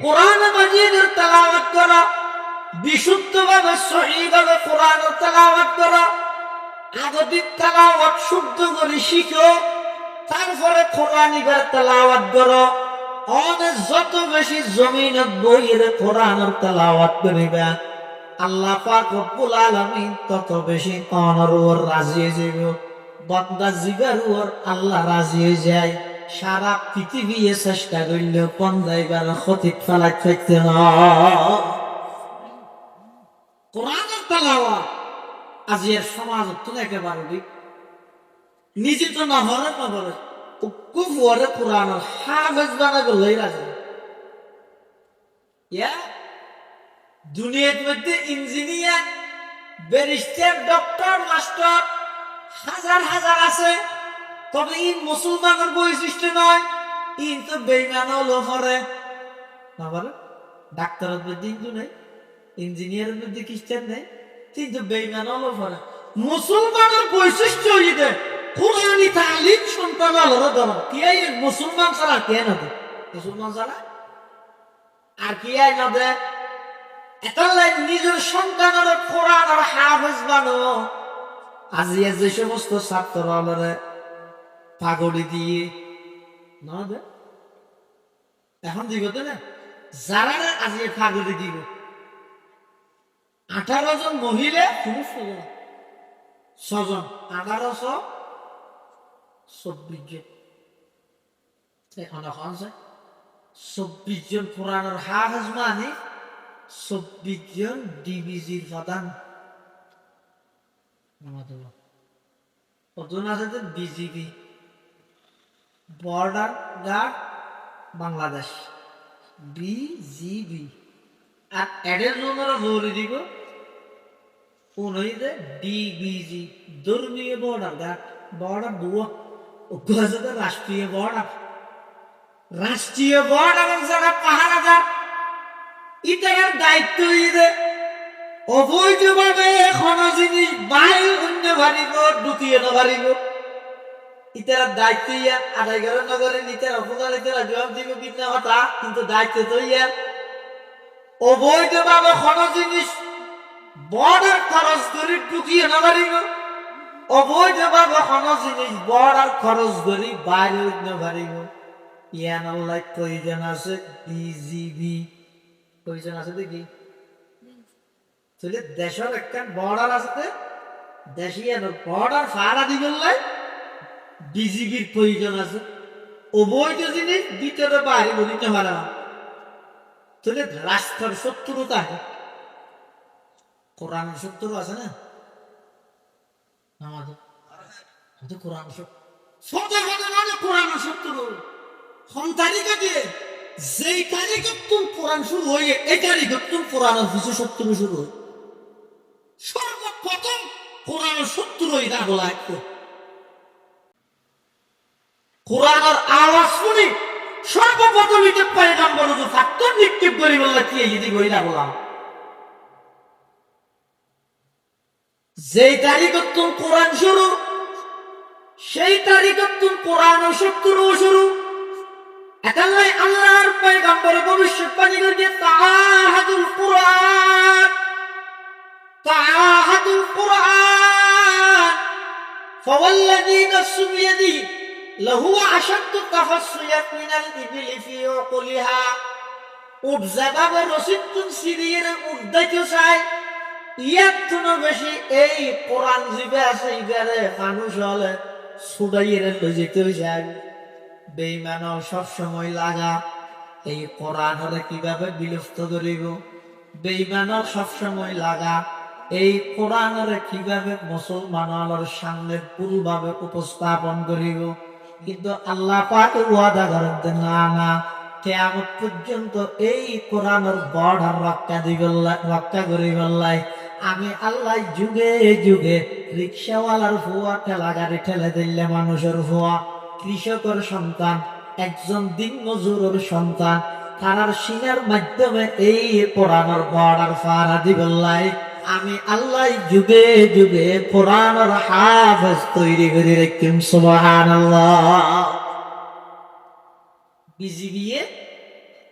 কোরআন মাজিদের তেলাওয়াত করা বিশুদ্ধভাবে সহিভাবে কোরআনের তেলাওয়াত করা আগদিক তেলাওয়াত শুদ্ধ করে শিখো তারপরে কোরআনিকের তেলাওয়াত করো অনেক যত বেশি জমিনত বইয়ের কোরআনের তেলাওয়াত করিবা আল্লাহ পাক রব্বুল আলামিন তত বেশি অনর ওর রাজি হয়ে যাবে বান্দা জিগার ওর আল্লাহ রাজি হয়ে যায় সারা পৃথিবী চেষ্টা করলেও পন্দাইবার ক্ষতি ফেলাই থাকতে না কোরআনের তেলাওয়াত আজির সমাজত তো একেবারে নিজে তো না হরে না বলে খুব ওরে কোরআনের হাফেজ বানা গেলেই রাজি ইয়া দুনিয়ার মধ্যে ইঞ্জিনিয়ার ব্যারিস্টার ডক্টর মাস্টার হাজার হাজার আছে তবে ইন মুসলমানের বৈশিষ্ট্য নয় ইন তো বেঈমান হলো হরে না বলে ডাক্তারের মধ্যে হিন্দু নেই ইঞ্জিনিয়ারের মধ্যে খ্রিস্টান নেই কিন্তু বেঈমান হলো হরে মুসলমানের বৈশিষ্ট্য ইদে কোরআনি তালিম সন্তান হলো ধর কি এই মুসলমান ছাড়া কে না দে মুসলমান ছাড়া আর কি আই না দে এতলাই নিজের সন্তানের কোরআনের হাফেজ বানো আজি যে সমস্ত ছাত্র হলরে পাগড়ি দিয়ে না দে এখন দিব তো না যারা আজি পাগড়ি দিব 18 জন মহিলা পুরুষ 6 জন 1824 জন এখন 24 জন কোরআনের হাফেজ মানে 24 জন ডিবিজির প্রধান প্রধান আছে BGB border guard Bangladesh BGB আর এডের জন্য বলে দিব উনইদে ডিবিজি ধর্মীয় বর্ডার গার্ড বর্ডার দুয়া ওখানে রাষ্ট্রীয় বর্ডার যারা পাহারা গার্ড ইটার দায়িত্ব ইদে অবৈধভাবে কোনো জিনিস বাইরে অন্য ভারিব ঢুকিয়ে নভারিব ইতার দায়িত্ব ইয়া আদায় করে নগরে নিতে অপকারিতার জবাব দিব বিনা কথা কিন্তু দায়িত্ব তো ইয়া অবৈধভাবে কোনো জিনিস বর্ডার খরচ করে ঢুকিয়ে নভারিব অবৈধভাবে কোনো জিনিস বর্ডার খরচ করে বাইরে অন্য ভারিব ইয়ান আল্লাহ প্রয়োজন আছে বিজিবি প্রয়োজন আছে দেখি দেশের একটা বর্ডার আছে দেশিয়ার বর্ডার ফাড়া দিবে বিজিবির প্রয়োজন আছে অবৈধ জিনিস ভিতরে বাইরে বলিতে পারা তাহলে রাষ্ট্রের শত্রুতা আছে কোরআন শত্রু আছে না আমাদের কোরআন কোরআন শত্রু কোন তারিখে দিয়ে যেই তারিখে তুমি কোরআন শুরু হয়ে এই তারিখে তুমি কোরআনের কিছু শত্রু শুরু হয় সর্বপ্রথম কোরআনের শত্রু এটা বলা একটু কোরআনের আওয়াজ শুনি সর্বপ্রথম এটা পয়গম্বর যে ফাত্তর নিক্ষেপ করি বললা কি এই দিকে ওইটা বললাম যেই তারিখে তুমি কোরআন শুরু সেই তারিখে তুমি কোরআনের শত্রু শুরু একাল্লাই আল্লাহর পয়গম্বরে ভবিষ্যৎবাণী করে তাহাদুল কুরআন, তাহাদুল কুরআন ফাওয়াল্লাযী নাফসু বিয়াদিহি লাহু আশাদ্দু তাফাসসুয়াত মিনাল ইবলি ফি উকুলিহা। উট যেভাবে রসিদুন সিরিয়ের উদ্দাইতে চায়, ইয়ার তুনো বেশি এই কোরআন জিবে আছে ইবারে মানুষ হলে ছুটাইয়ে লই যেতে চায়। বেঈমানও সবসময় লাগা এই কোরআনরে কিভাবে বিলুপ্ত করিব, বেঈমানও সবসময় লাগা এই কোরআনরে কিভাবে মুসলমানের সামনে ভুলভাবে উপস্থাপন করিব। কিন্তু আল্লাহ পাক ওয়াদা করেন না না, কিয়ামত পর্যন্ত এই কোরআনের বর্ডার রক্ষা করি বললাই আমি আল্লাহ যুগে যুগে রিক্সাওয়ালার ফুয়া, ঠেলা গাড়ি ঠেলে দিলে মানুষের ফুয়া, কৃষকের সন্তান, একজন দিন মজুরের সন্তান, তারার সিনার মাধ্যমে এই কোরআনের বর্ডার ফারা দিবল্লাই আমি আল্লাহ যুগে যুগে কোরআনের হাফেজ তৈরি করে রাখতাম। সুবহানাল্লাহ। বিজি গিয়ে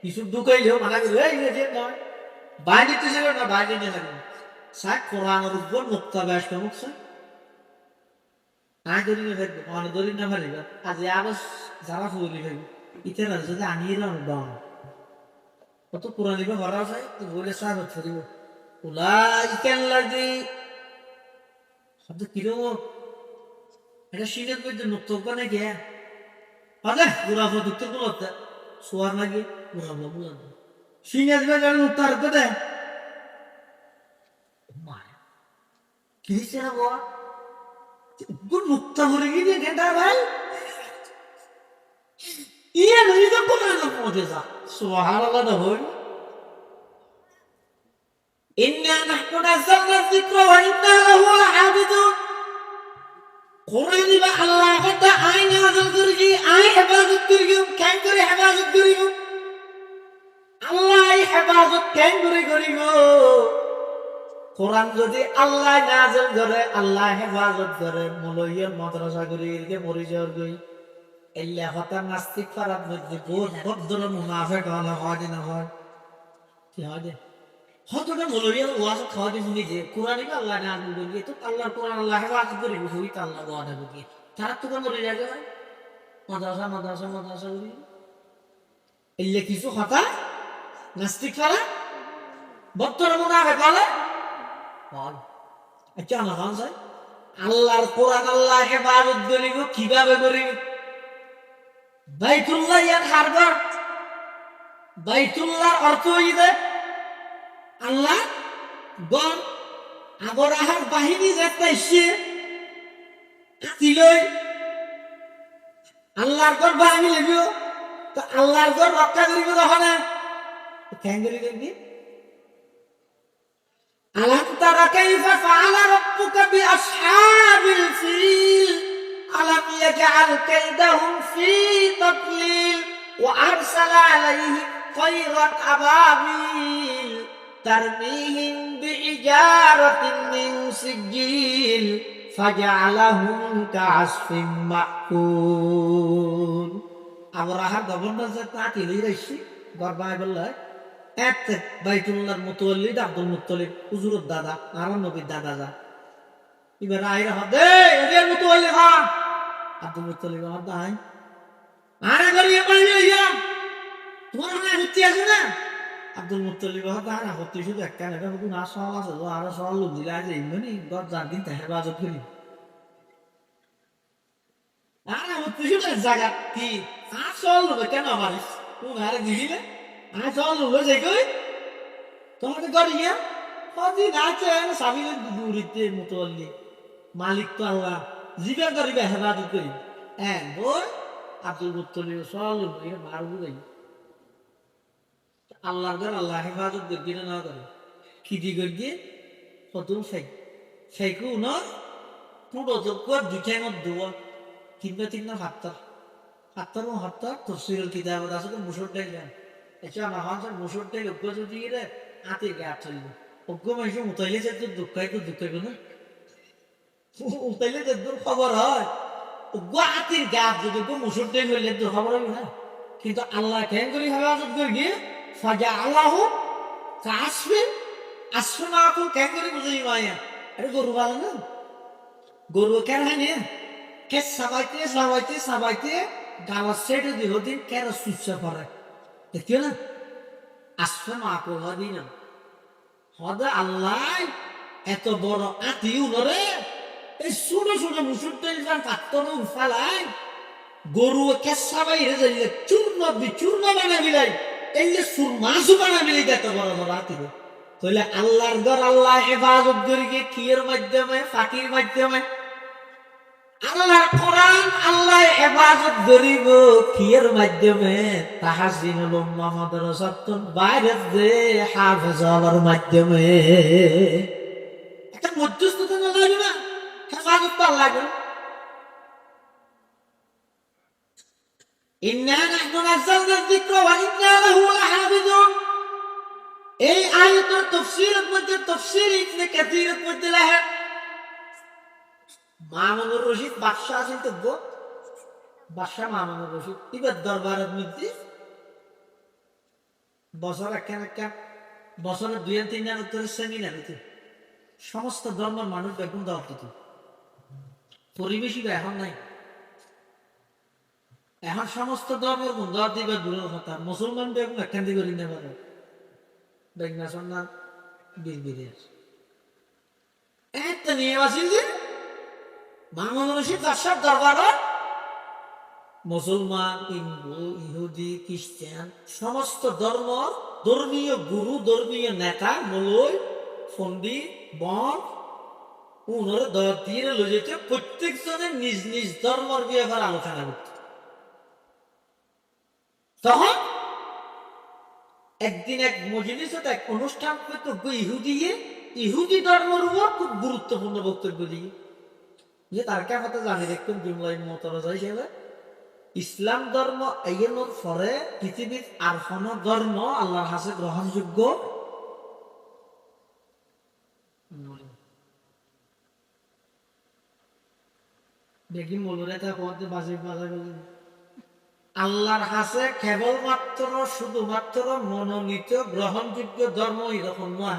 কিছু ঢুকাইলেও মানা করে নয় বাইরে তো ছিল না, বাইরে নিয়ে থাকবে সাক কোরআনের উপর মুক্তা ব্যস্ত মুক্ত না দলিল থাকবে, অনেক দলিল না পারিবা আজ আবার যারা ফুলি থাকবে ইতারা যদি আনিয়ে না দাম কত কোরআন দিবে ভরা যায় তো বলে সাহেব ফিরিব উলাইকাল্লাযী শব্দ কিরকম এটা শিখে কইতে নক্তব্য নাকি আদে পুরা ফটো গুলোতে সোয়ার নাকি পুরা বলা সিনিয়াস বেজার উত্তর করে মায় কি সেরা বাবা গুণ মুক্ত হয়ে গিয়ে গেটা ভাই ইয়ে নই তো কোন না পৌঁছে যা সুবহানাল্লাহ না হই ইন্না নাহনু নাযালনা যিকরা ওয়া ইন্না লাহু লাহাফিজুন। কোরআন বা আল্লাহ কথা আইন নাযিল করি আই হেফাজত করি কেন করে হেফাজত করিব আল্লাহ হেফাজত কেন করে করিব। কোরআন যদি আল্লাহ নাযিল করে আল্লাহ হেফাজত করে মুলইয়া মাদ্রাসা করি এরকে পরিচয় কই এল্লা হতা নাস্তিক ফারাত মধ্যে বহুত ভদ্র মুনাফিক হলো হয় না হয় কি হয় হতটা মুলইয়া ওয়াজ খাওয়া দিন নিজে কোরআন কি আল্লাহ নাযিল করি তো আল্লাহর কোরআন আল্লাহ হেফাজত করি হই তা আল্লাহ ওয়াদা করি তারা তো মরে যায় মাদ্রাসা মাদ্রাসা মাদ্রাসা করি এল্লা কিছু হতা নাস্তিক ফারাত ভদ্র মুনাফিক হলো আচ্ছা না খান সাহেব আল্লাহর কোরআন আল্লাহ হেফাজত করিব কিভাবে করিব বাইতুল্লাহ ইয়ান হারবার বাইতুল্লাহ অর্থ হইবে আল্লাহ গণ আবরাহার বাহিনী যাতে এসে দিলই আল্লাহর ঘর বাহিনী লাগবে তো আল্লাহর ঘর রক্ষা করিব তখন কেন করি দেখবি ألم تر كيف فعل ربك بأصحاب الفيل ألم يجعل كيدهم في تضليل وأرسل عليهم طيرا أبابيل ترميهم بحجارة من سجيل فجعلهم كعصف مأكول أبراهام গভর্নর তাকে লিরাইছি গর্বায় বললে এক বাইতুল্লাহর মুতাওয়াল্লিদ আব্দুল মুত্তালিব হুজুরের দাদা আর নবীর দাদা যা এবার আইরা হবে এদের মুতাওয়াল্লিদ খান আব্দুল মুত্তালিব আমার দাই আরে গরিয়ে পাইলে ইয়া তোমার না হচ্ছে আছে না আব্দুল মুত্তালিব হতা আর হতে শুধু একটা এটা হুকুম না সওয়াল আছে আর সওয়াল দিলা যে ইমনি গদ জানদিন তা হেফাজত করি আরে হতে শুধু জায়গা কি আর সওয়াল কেন আমারিস তুমি আরে দিলে আজ চল হয়ে যাই তোমাকে করিয়া কদিন আছে সাবিলের গুরুতে মুতাওয়াল্লি মালিক তো আল্লাহ জীবন করিবে হেফাজত করি হ্যাঁ বল আব্দুল মুত্তালিব চল এটা মারবো যাই আল্লাহর ঘর আল্লাহ হেফাজত করবি না করে খিদি করিয়ে কত সাইকু ন পুরো যোগ্য দুইটাঙত দুয়া তিনটা হাত্তার তফসিরুল কিতাবত আছে তো মুসুরটাই যান এটা না হন মুসুরটাই অজ্ঞ যদি রে হাতে গাছ চলবে অজ্ঞ মানুষ উতাইলে যে তোর দুঃখাই না উতাইলে যে তোর খবর হয় অজ্ঞ হাতির গাছ যদি মুসুরটাই হইলে তোর খবর হবে না কিন্তু আল্লাহ কেন করে হেফাজত করে গিয়ে ফাজা আল্লাহ আসবে আসবে না আপন কেন করে বুঝাই মায়া আরে গরু ভালো না গরু কেন হয় না কে সাবাইতে সাবাইতে সাবাইতে গালার সেটে দিয়ে দিন কেন সুচ্ছা পড়ে দেখিও না আসবে না আপন হদি না হদা আল্লাহ এত বড় আতিউ নরে এই ছোট ছোট মুসুরটা কাত্তন উফালাই গরু কেসা বাইরে যাইলে চূর্ণ বিচূর্ণ বানাবিলাই এইলে সুর মাছও বানাবিলাই এত বড় বড় আতিউ তাহলে আল্লাহর ঘর আল্লাহ হেফাজত করিকে কিয়ের মাধ্যমে ফাঁকির মাধ্যমে আল্লাহর কোরআন আল্লাহ হেফাজত করিব কিয়ের মাধ্যমে তাহাজিনুল উম্মাহ মাদ্রাসাতুন বাইরে যে হাফেজ হওয়ার মাধ্যমে একটা মধ্যস্থতা না লাগে না হেফাজত তো আল্লাহ করে ইন্না নাহনু নাযালনা যিকরা ওয়া ইন্না লাহু লাহাফিজুন এই আয়াতের তাফসীরের মধ্যে তাফসীর ইবনে কাসীরের মধ্যে লেখা মামুনুর রশিদ বাদশা আছেন তো বাদশা মামুনুর রশিদ এবার দরবারের মধ্যে বছর একটা বছরের 2-3 দিন উত্তরের সেমিনার হইতো সমস্ত ধর্মের মানুষ বেগুন দাওয়াত দিত পরিবেশই এখন নাই এখন সমস্ত ধর্মের দাওয়াত দিবার দূরের কথা মুসলমান বেগুন একখান দিকে নিতে পারে বেগনা সন্না বিল একটা নিয়ে আসিল যে মামুন রশিদ বাদশার দরবারে মুসলমান হিন্দু ইহুদি খ্রিস্টান সমস্ত ধর্মীয় গুরু ধর্মীয় নেতা মলয় পণ্ডিত বন উনার দর দিয়ে লইতে প্রত্যেক জনের নিজ নিজ ধর্মের ব্যাপারে আলোচনা করত তখন একদিন এক মজলিসে এক অনুষ্ঠান করতো ইহুদি ধর্মের উপর খুব গুরুত্বপূর্ণ বক্তব্য দিয়ে যে তার কথা জানি দেখতেন জুমলাই মতরজা হিসেবে ইসলাম ধর্ম এগোনোর পরে পৃথিবীর আর কোন ধর্ম আল্লাহর কাছে গ্রহণযোগ্য দেখি মলুরে তা পথে বাজে বাজা আল্লাহর কাছে কেবলমাত্র শুধুমাত্র মনোনীত গ্রহণযোগ্য ধর্ম এরকম নয়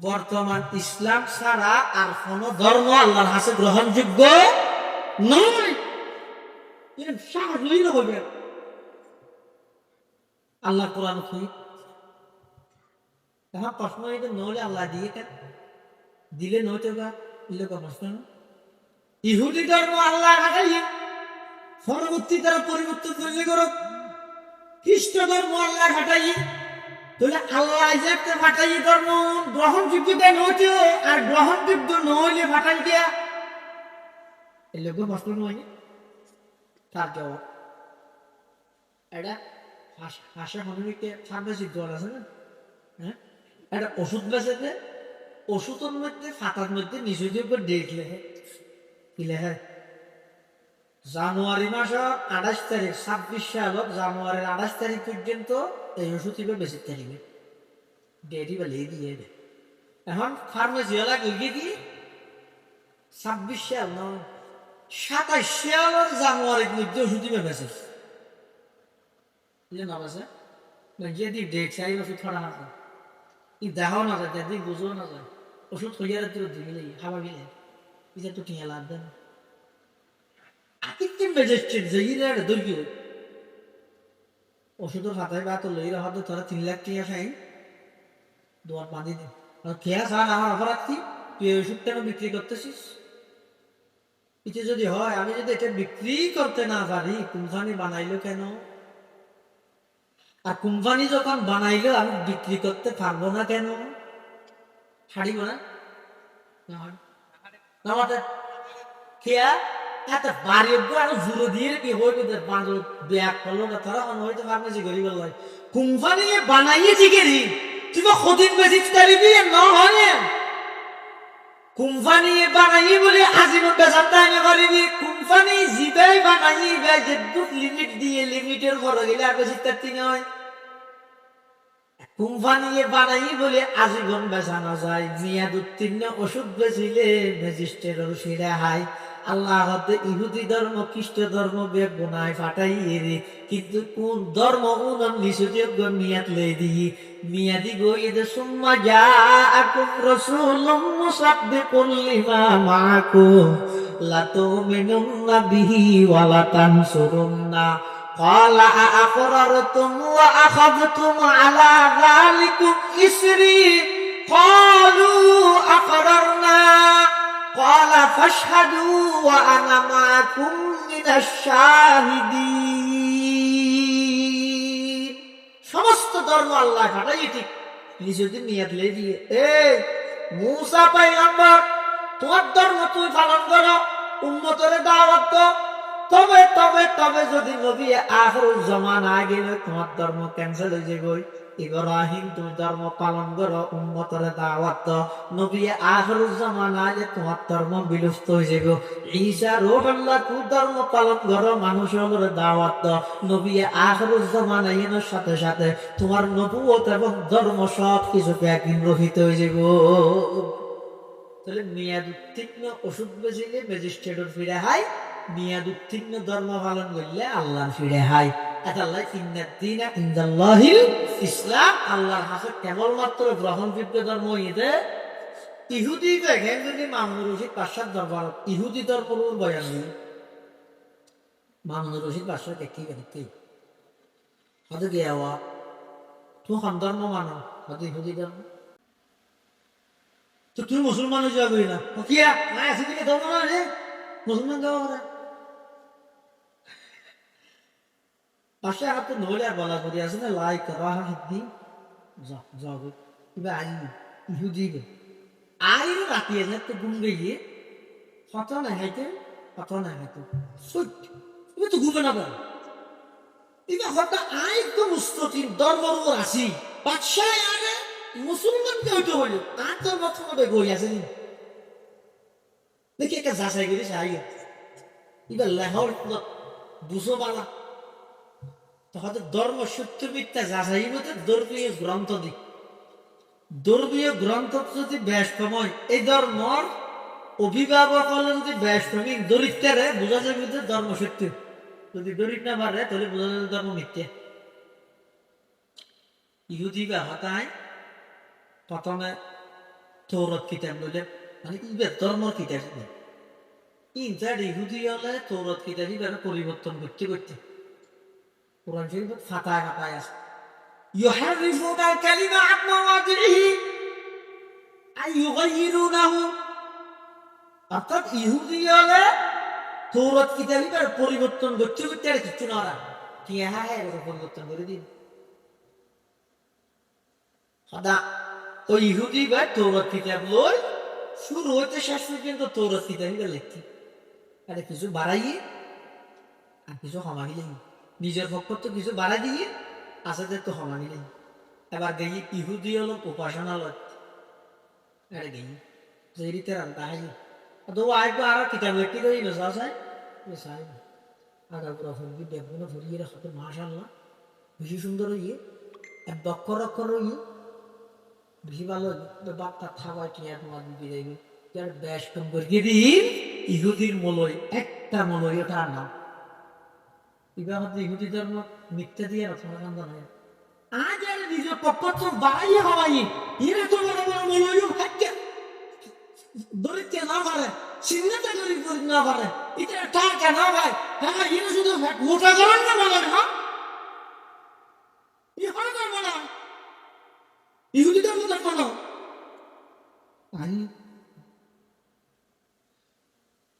বর্তমান ইসলাম ছাড়া আর কোন ধর্ম আল্লাহর কাছে গ্রহণযোগ্য নয় হবে আল্লাহ কোরআন এখন প্রশ্ন নহলে আল্লাহ দিয়ে দিলে নয়তো বা প্রশ্ন ইহুদি ধর্ম আল্লাহ কাছে পরবর্তী তারা পরিবর্তন তৈরি করো খ্রিস্ট ধর্ম আল্লাহ ঘাটাই তাহলে আল্লাহ যে একটা ফাটাই ধর্ম গ্রহণযোগ্য দেন হইতে আর গ্রহণযোগ্য নহলে ফাটাই দেয়া এই লোক প্রশ্ন নয় তার জবাব এটা ভাষা মানুষকে ফার্মেসি দল আছে না হ্যাঁ একটা ওষুধ বেচে ওষুধের মধ্যে ফাটার মধ্যে নিজেদের উপর ডেট লেখে কি লেখে জানুয়ারি মাসের 28 তারিখ 26 সালত জানুয়ারির 28 তারিখ পর্যন্ত এই ওষুধ বেশি থাকবে ডেটি বা লিয়ে দিয়ে এখন ফার্মেসি ওলা গিয়ে দিয়ে 26 সাল নয় 27 সালের জানুয়ারির মধ্যে ওষুধ বেঁচে না বেছে যদি ডেট চাই ওষুধ ছড়া না যায় ই দেখাও না যায় দেখবি বুঝেও না যায় ওষুধ হইয়ার দিবি খাওয়া গেলে এটা তো টিয়া লাভ দেন ওষুধের হাতে বা তো লইলে হয়তো তোরা 3 লাখ টাকা খাই দোয়ার বাঁধি দিন খেয়া ছাড়া আমার অপরাধ কি তুই এই ওষুধ কেন বিক্রি করতেছিস এটা যদি হয় আমি যদি এটা বিক্রি করতে না পারি কোম্পানি বানাইলো কেন আর কোম্পানি যখন বানাইলো আমি বিক্রি করতে পারবো না কেন ছাড়িব না খেয়া এত বাড়ি আরো জুড়ে দিয়ে কি হইবে বাঁধো ব্যাগ করলো না তারা হয়তো ফার্মেসি গরিব কোম্পানি বানাইয়েছি গেরি তুমি কদিন বেশি তারিখি ন হয় কোম্পানি বানাই বলে আজীবন বেচার টাইমে পারিবি কোম্পানি জিবাই বানাই যেটুক লিমিট দিয়ে লিমিটের বড় গেলে আর বেশি তার নয় কোম্পানি বানাই বলে আজীবন বেচানো যায় মেয়াদ উত্তীর্ণ ওষুধ বেচিলে ম্যাজিস্ট্রেটের সিরা হাই আল্লাহ হতে ইহুদি ধর্ম খ্রিস্ট ধর্ম বেগুনায় ফাটাই এরে কিন্তু কোন ধর্ম উনম নিষযোগ্য মিয়াত লে দিই মিয়াদি গইয়ে সুম্মা জাআকুম রাসূলুম মুসাদ্দিকুল লিমা মাআকুম লা তুমিনুন্না বিহি ওয়া লা তানসুরুন্না قال أأقررتم وأخذتم على ذلكم إسري قالوا أقررنا قال فاشهدوا وأنا معكم من الشاهدين সমস্ত ধর্ম আল্লাহ ফাটাই ঠিক নিজেদের নিয়ত লে দিয়ে মূসা পয়গম্বর তোমার ধর্ম তুমি পালন করো উম্মতের দাওয়াত দাও তবে তবে তবে যদি নবী আখিরুল জামানা গেলে তোমার ধর্ম ক্যান্সেল হয়ে যাবে ইব্রাহিম তুমি ধর্ম পালন করো উম্মতের দাওয়াত দাও নবী আখিরুল জামানা যে তোমার ধর্ম বিলুপ্ত হয়ে যাবে ঈসা রূহুল্লাহ তুমি ধর্ম পালন করো মানুষের দাওয়াত দাও নবী আখিরুল জামানা এর সাথে সাথে তোমার নবুয়ত এবং ধর্ম সব কিছু একদিন রহিত হয়ে যাবে তাহলে মেয়াদ উত্তীর্ণ ওষুধ বেজিলে ম্যাজিস্ট্রেটর ফিরে হাই মেয়াদ উত্তীর্ণ ধর্ম পালন করলে আল্লাহর ফিরে হাই আল্লাহ ইন্নাদ-দীনা ইনদাল্লাহিল ইসলাম আল্লাহর কাছে কেবলমাত্র গ্রহণযোগ্য ধর্ম এতে ইহুদি দেখেন যদি মামুনুর রশিদ পাশার দরবার ইহুদি ধর্মের বয়ান নেই মামুনুর রশিদ পাশার দেখি দেখি হয়তো গিয়ে হওয়া তুমি কোন ধর্ম মানো হয়তো ইহুদি ধর্ম তো তুই মুসলমান হয়ে যাবি না কি আছে দিকে ধর্ম না রে মুসলমান যাওয়া পাশে হাতে নইলে আর বলা করি আছে না লাই করা হিদ্দি যাও কিবা আই ইহুদি আই রাতি এনে তো গুম গিয়ে কথা না হাইতে সুট তুমি তো ঘুমে না পারো এটা হঠাৎ আই তো মুস্তকিম ধর্মর উপর আসি বাদশাহ আগে মুসলমানকে হইতে হইল আর তোর মত হবে গই আছে নি দেখি একটা যাচাই করি সাই এবার লেহর বুঝো বালা হয়তো ধর্ম সত্য মিথ্যা যাচাই মতে ধর্মীয় গ্রন্থ দিক ধর্মীয় গ্রন্থ যদি ব্যাসময় এই ধর্মর অভিভাবক হলে যদি ব্যাসমিক দরিদ্রে বোঝা যাবে যে ধর্ম সত্য যদি দরিদ্র না পারে তাহলে বোঝা যাবে ধর্ম মিথ্যা ইহুদি বা হতায় প্রথমে তৌরাত কিতাব বলে মানে ইবে ধর্মর কিতাব ইনসাইড ইহুদি হলে তৌরাত কিতাব পরিবর্তন করতে কোরআন শরীফ ফাতায় আছে ইউহারিফুনা কালিমা আন মাওয়াদিহি আই ইউগাইয়িরুনাহু অর্থাৎ ইহুদি হলে তৌরাত কিতাবের পরিবর্তন করতে আর কিছু না কি হ্যাঁ পরিবর্তন করে দিন সদা ওই ইহুদি বা তৌরাত কিতাব লই শুরু হইতে শেষ পর্যন্ত তৌরাত কিতাবই লিখতে আরে কিছু বাড়াইয়ে আর কিছু কমাইলে নিজের পক্ষ তো কিছু বাড়াই দিয়ে আসাদের তো কমাইলে এবার গেই ইহুদি হলো উপাসনালয় আরে গেই যে রীতে রান্না হয় তো আইতো আর কিতাব লিখতে গই না চাই আগা পুরা ফুলবি দেখবো ফুরিয়ে রাখতে মাশাআল্লাহ বেশি সুন্দর হইয়ে এক অক্ষর হইয়ে বেশি ভালো বাপটা থাকায় টিয়া তোমার দিতে যাইবে তার ব্যাস কম করে দিন ইহুদির মলয় একটা মলয় ওটা না এবার হচ্ছে ইহুদি ধর্ম মিথ্যা দিয়ে রচনা কান্দ নয় আজ আর নিজের পক্ষ তো বাড়াইয়ে হওয়াই এরা তো বড় বড় মলয় ভাগ্য দরিদ্র না পারে চিন্তা করি না পারে এটা টাকা না ভাই হ্যাঁ এরা শুধু মোটা করেন না বলেন হ্যাঁ এখানে করবো না ইহুদি ধর্ম দেখবো না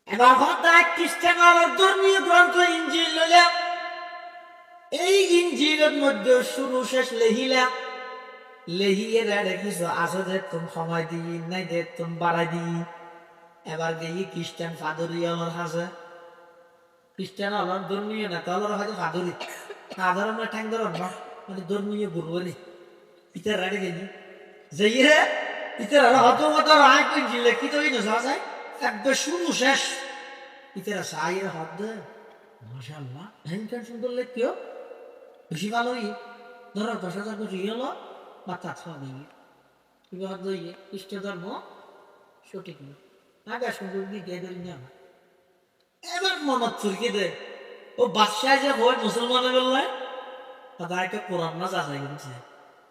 এবার হঠাৎ খ্রিস্টান ধর্মীয় গ্রন্থ ইঞ্জিল লইলাম এই ইঞ্জিলের মধ্যে শুরু শেষ লেহিয়ে কিছু আছে যে তুমি সময় দিই নাই দে তুমি বাড়াই দিই এবার গিয়ে খ্রিস্টান ফাদুরি আমার আছে খ্রিস্টান আমার ধর্মীয় না তাহলে হয়তো ফাদুরি সাধারণ ঠ্যাং ধরন না মানে ধর্মীয় গুরু নি পিতার রাড়ি গেলি যে রে পিতার হত মত রায় ইঞ্জিল কি তো না একবার শুরু শেষ ইতারা সাইয়ের হাত দে মাশাআল্লাহ হেনকান সুন্দর লেখিও বেশি ভালোই ধরো 10,000 কোটি হলো বা তা খাওয়াবে কিবা হাত দিয়ে ইষ্ট ধর্ম সঠিক না আগে সুন্দর দিয়ে ধরি না মনত চুরকি দে ও বাদশাহ যে হয় মুসলমানের বেলায় তাদেরকে কোরআন না যাচাই করছে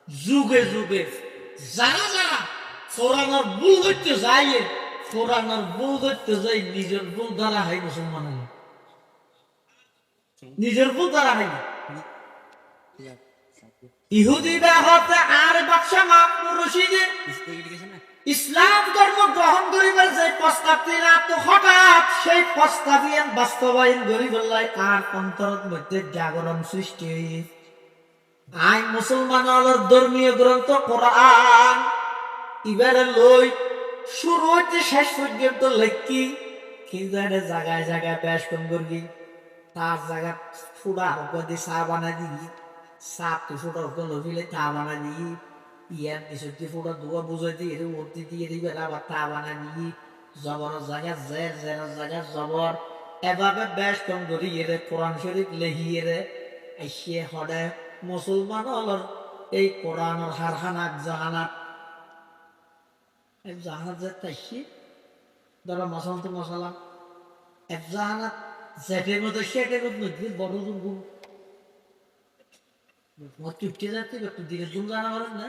যুগে যুগে যারা যারা কোরআনের ভুল করতে যায় কোরআনের ভুল করতে যাই নিজের ভুল দ্বারা হয় মুসলমান হলো নিজের ভুল দ্বারা হয় ইহুদি হতে আর বাদশাহ মামুন রশিদে ইসলাম ধর্ম গ্রহণ করিবার যে প্রস্তাব দিলা তো হঠাৎ সেই প্রস্তাবিয়ান বাস্তবায়ন করি বললাই আর অন্তরের মধ্যে জাগরণ সৃষ্টি হয়ে আই মুসলমানের ধর্মীয় গ্রন্থ কোরআন এবারে লই শুরু হইতে শেষ পর্যন্ত লেখি কিন্তু এটা জায়গায় জায়গায় পেশ কম করবি তার জায়গা ফুড়া হোক দিয়ে চা বানাই দিবি চাপ তো ফুটা হোক লভিলে তা বানাই দিবি ইয়ার নিচে ফুটা ধোয়া বুঝাই দিয়ে উঠতে দিয়ে দিবি আবার তা বানাই দিবি জবরের জায়গা জের জেরের জায়গা জবর এভাবে বেশ কম করি এরে কোরআন শরীফ লেহিয়ে রে এসে হরে মুসলমান হলর এই কোরআনের হারহানাত জাহানাত এক জাহানাত যে তাইছি ধরো মশলা তো মশলা এক জাহানাত যেটের মধ্যে সেটের মধ্যে বড় গুণ চুপটে যাচ্ছে একটু দিনের গুণ জানা পারেন না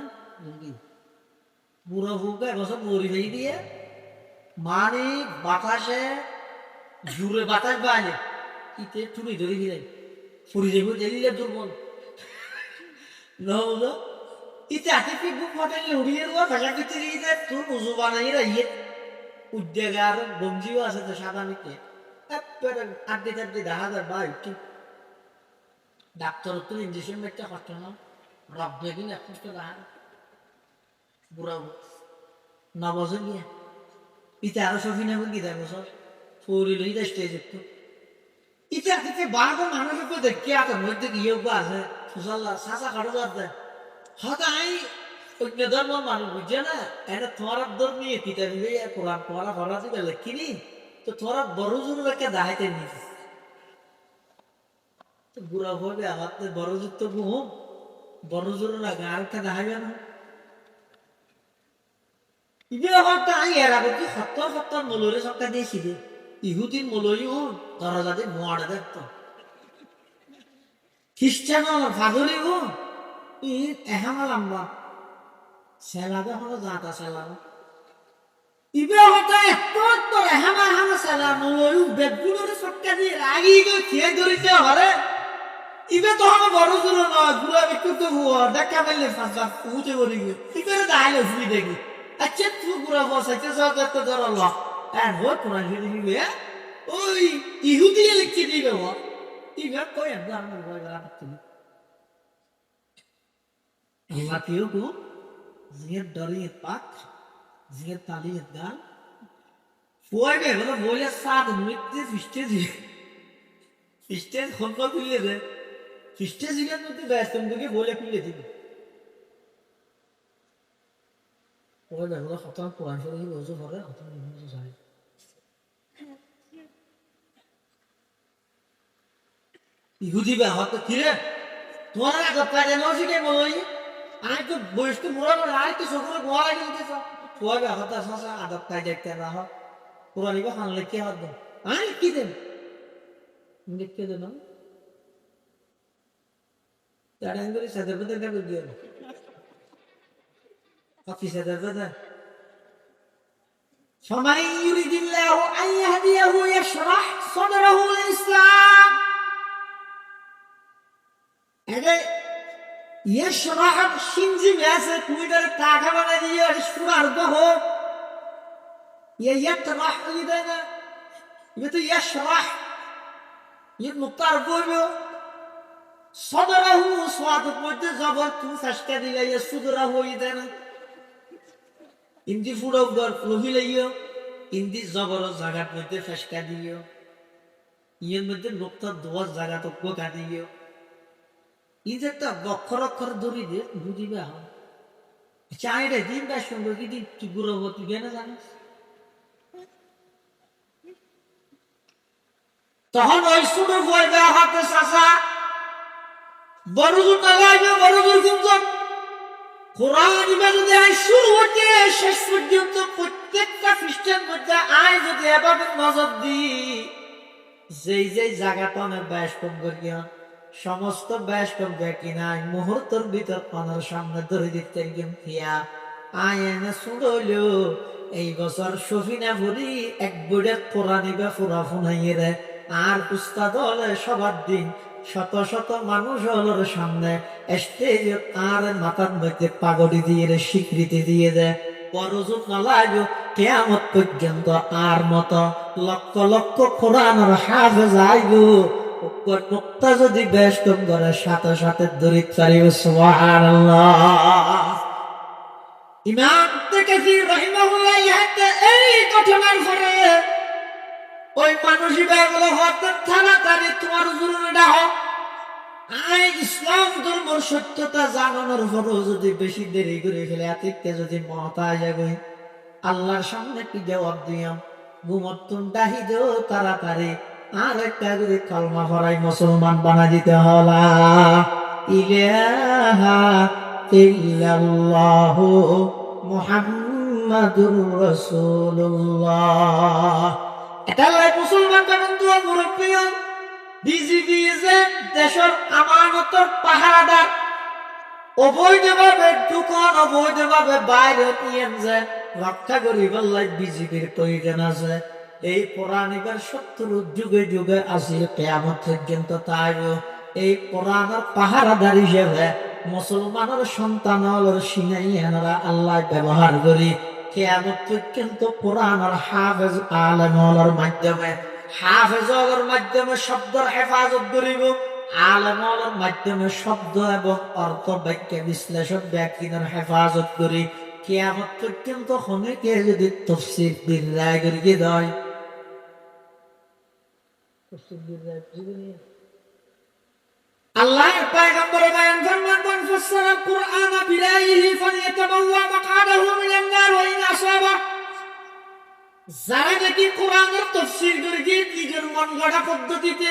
বুড়ো ফুকে এবছর বড়ি ভেঙে দিয়ে মানে বাতাসে জুড়ে বাতাস বাইরে ইতে চুরি ধরে দিলেন ফুরি যাবো দিলে দুর্বল নহলো ইতে আতে বুক মাথায় উড়িয়ে দেওয়া ভাষা করতে দিয়ে তোর উজু বানাই রাইয়ে উদ্যোগার বঞ্জিও আছে তো সাদা মিটে আড্ডে টাড্ডে দেখা যায় বা একটু ডাক্তার তো ইঞ্জেকশন মেটতে কষ্ট না রব দেখি না কষ্ট দেখা বুড়া নবছর গিয়ে ইতে আরো সফি নেব কি দেয় বছর ফুরি লই দেয় স্টেজ একটু ইতে আতে বারো মানুষের উপর দেখি আছে মধ্যে গিয়েও আছে সুসাল্লা সাসা কাটো বাদ দেয় হয়তো আই অন্য ধর্ম মানুষ বুঝছে না এটা তোমার ধর্ম নিয়ে পিতা দিবে কোরআন তোমার ঘরা দিবে লেখিনি তো তোরা বড় জোর রেখে দাহাইতে নিস তো বুড়া ভাবে আমার তো বড় জোর তো ঘুম বড় জোর লাগে আর একটা দাহাইবে না ইবে হয়তো আই এরা করছি সত্তর সত্তর মলরে সরকার দিয়েছি রে ইহুদিন মলরিও দরজা দিয়ে মোয়াড়ে দেখতো খ্রিস্টান ফাগলি ও এহামা লম্বা সেলাবে হলো যাতা সেলানো ইবে হতো এত তো এহামা এহামা সেলানো ওই বেগুনের সটকা দিয়ে রাগি গো খেয়ে ধরিতে হরে ইবে তো আমার বড় ছিল না গুলা একটু তো দেখা পেলে ফাঁসা উঠে পড়ে গিয়ে কি করে দাঁড়ালে ফুই দেখি আচ্ছা তুই গুড়া বসাইতে যাও তো ধরল হ্যাঁ ভোট কোরআন দিবি ওই ইহুদি লিখতে দিবে ও ইবে কই একদম ভয় লাগছে Allah tiuku ziat dari pak ziat tali dan foi be मतलब बोले 7 मिनट से फिस्टे खंका पिले दे फिस्टे जिगन में बैठते हैं तो बोले पिले थी और be मतलब खत्म कुरान से ही रोज़ हो रहा है खत्म नहीं हो सारे ইহুদি বে হাতে কিরে তোমার একটা কাজে নসি কে বলই আই তো বয়স তো মোড়া না আই তো সকলে গোয়া লাগে দিতেছ তোয়া বে হাতে সাসা আদব কাজ দেখতে না হ পুরানি বে খান লিখে হাত দে আই কি দেন লিখে দেন তার আঙ্গুলি সাদা বদল করে দিও কাফি সাদা বদল فمن يريد الله أن يهديه يشرح صدره للإسلام هذا يشرح شنزي بياسة تويتر تاكا بنا دي يشفر أرضه يطرح إذا يبتو يشرح يمطر بولو صدره صادق مدى زبرتو فاشكا دي يصدره إذا ইন্দি ফুড় লহি লাইও ইন্দি জবর জায়গার মধ্যে ফেসকা দিও ইয়ের মধ্যে লোকটা দোয়ার জায়গা তো গোকা দিও এই যে একটা অক্ষর অক্ষর ধরি দে বুঝিবে হয় চাইরে দিনটা সুন্দর কি দিন তুই বুড়ো তুই কেন জানিস তখন ওই শুরু ভয় দেওয়া হাতে চাষা বড় দূর লাগাইবে বড় দূর গুমজন কোরআন ইবাদতে শুরু হতে শেষ পর্যন্ত প্রত্যেকটা খ্রিস্টান মধ্যে আয় যদি এভাবে নজর দি যেই যেই জায়গাটা অনেক ব্যাস কম করিয়া সমস্ত ব্যাস কম কিনা মুহূর্তের ভিতর অনার সামনে ধরে দিতে গিয়া আয়নে শুনল এই বছর সফিনা ভরি এক বুড়ে কোরআনি বা পুরা ফুনাইয়ে রে আর উস্তাদ হলে সবার দিন শত শত মানুষ হলোর সামনে স্টেজ আর মাথার মধ্যে পাগড়ি দিয়ে রে স্বীকৃতি দিয়ে দেয় পরজুন নালাগো কিয়ামত পর্যন্ত আর মতো লক্ষ লক্ষ কোরআনের হাফেজ আইগো মুক্তা যদি বেশ কম করে সাথে সাথে দরিদ্রারি সুবহানাল্লাহ। ইমাম কাসির রাহিমাহুল্লাহ ইহাতে এই ঘটনার পরে ওই মানুষই বেগুলো হতে তাড়াতাড়ি তোমার জরুরি না হোক আই ইসলাম ধর্মের সত্যতা জানানোর পরও যদি বেশি দেরি করে ফেলে আতিককে যদি মহতা যাবে আল্লাহর সামনে কি জবাব দিয়াম ঘুমতুন ডাহি দেও তাড়াতাড়ি আর একটা করে কালমা পড়াই মুসলমান বানা দিতে হলা ইলাহা ইল্লাল্লাহু মুহাম্মাদুর রাসূলুল্লাহ। এটা মুসলমান বন্ধু মুরব্বী বিজিবি যে দেশের আমানতের পাহারাদার অবৈধভাবে দোকান অবৈধভাবে বাইরে নিয়ে যে রক্ষা করি বললাই বিজিবির প্রয়োজন আছে। এই পুরাণিকের শত্রু যুগে যুগে আসি কিয়ামত পর্যন্ত তাই এই পুরাণের পাহারাদার হিসেবে মুসলমানের সন্তান হলোর সিনাই এনারা আল্লাহ ব্যবহার করি কিয়ামত পর্যন্ত পুরাণের হাফেজ আলেম হলোর মাধ্যমে হাফেজ হলোর মাধ্যমে শব্দের হেফাজত করিব আলেম হলোর মাধ্যমে শব্দ এবং অর্থ বাক্য বিশ্লেষণ ব্যাখ্যার হেফাজত করি কিয়ামত পর্যন্ত অনেকে যদি তাফসীর বিল্লাহ করিয়ে দেয় আল্লাহর পয়গম্বর বয়ান ফরমান মান ফাসসারা কুরআন বিরাইহি ফালিয়াতাবাওয়া মাকাদাহু মিনান নার ওয়া ইন আসাবা যারা নাকি কোরআনের তাফসীর করিয়ে নিজের মন গড়া পদ্ধতিতে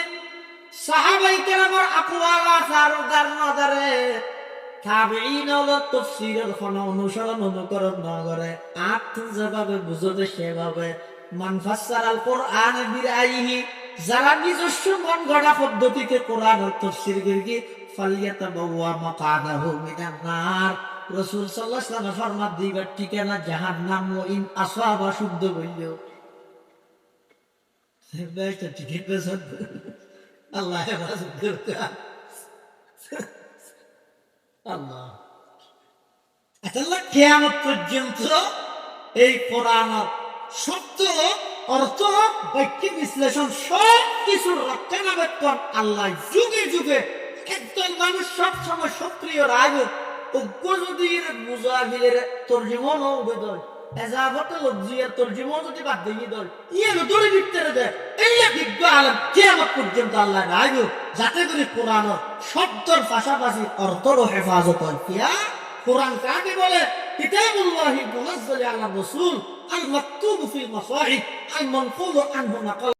সাহাবায়ে কেরামের আকওয়াল আসার দারনাদারে তাবেঈন হলো তাফসীরের কোন অনুসরণ অনুকরণ না করে আত যেভাবে বুঝতে সেভাবে মান ফাসসারাল কুরআন বিরাইহি যারা নিজস্ব মন গড়া পদ্ধতিতে কোরআনের তাফসীর করিয়ে ফালিয়াতাবাওয়া মাকাদাহু মিনান নার রাসূল সাল্লাল্লাহু আলাইহি ওয়াসাল্লাম ফরমান দিবার ঠিকানা জাহান্নাম ও ইন আসাবা শুদ্ধ বললো বেটা ঠিক আছে আল্লাহ হেফাজত করতে আল্লাহ আল্লাহ কিয়ামত পর্যন্ত এই কোরআনের শব্দ অর্থ বাক্য বিশ্লেষণ সব কিছুর রক্ষণাবেক্ষণ আল্লাহ যুগে যুগে একদল মানুষ সব সময় সক্রিয় রাখবে উগ্রযুদির মুজাহিদের তর্জমা হবে দল এজাবতে লজ্জিয়া তর্জমা যদি বাদ দিয়ে দল ইয়ে দড়ি ভিতরে দেয় এই বিজ্ঞ আলেম কিয়ামত পর্যন্ত আল্লাহ রাখবে যাতে করে কোরআনের শব্দের পাশাপাশি অর্থরও হেফাজত হয় কিয়া কোরআন কাকে বলে কিতাবুল্লাহি মুনাজ্জাল আলা রাসূল আল মাকতুব ফিল মাসাহিফ আল মানফুয আনহু নাকাল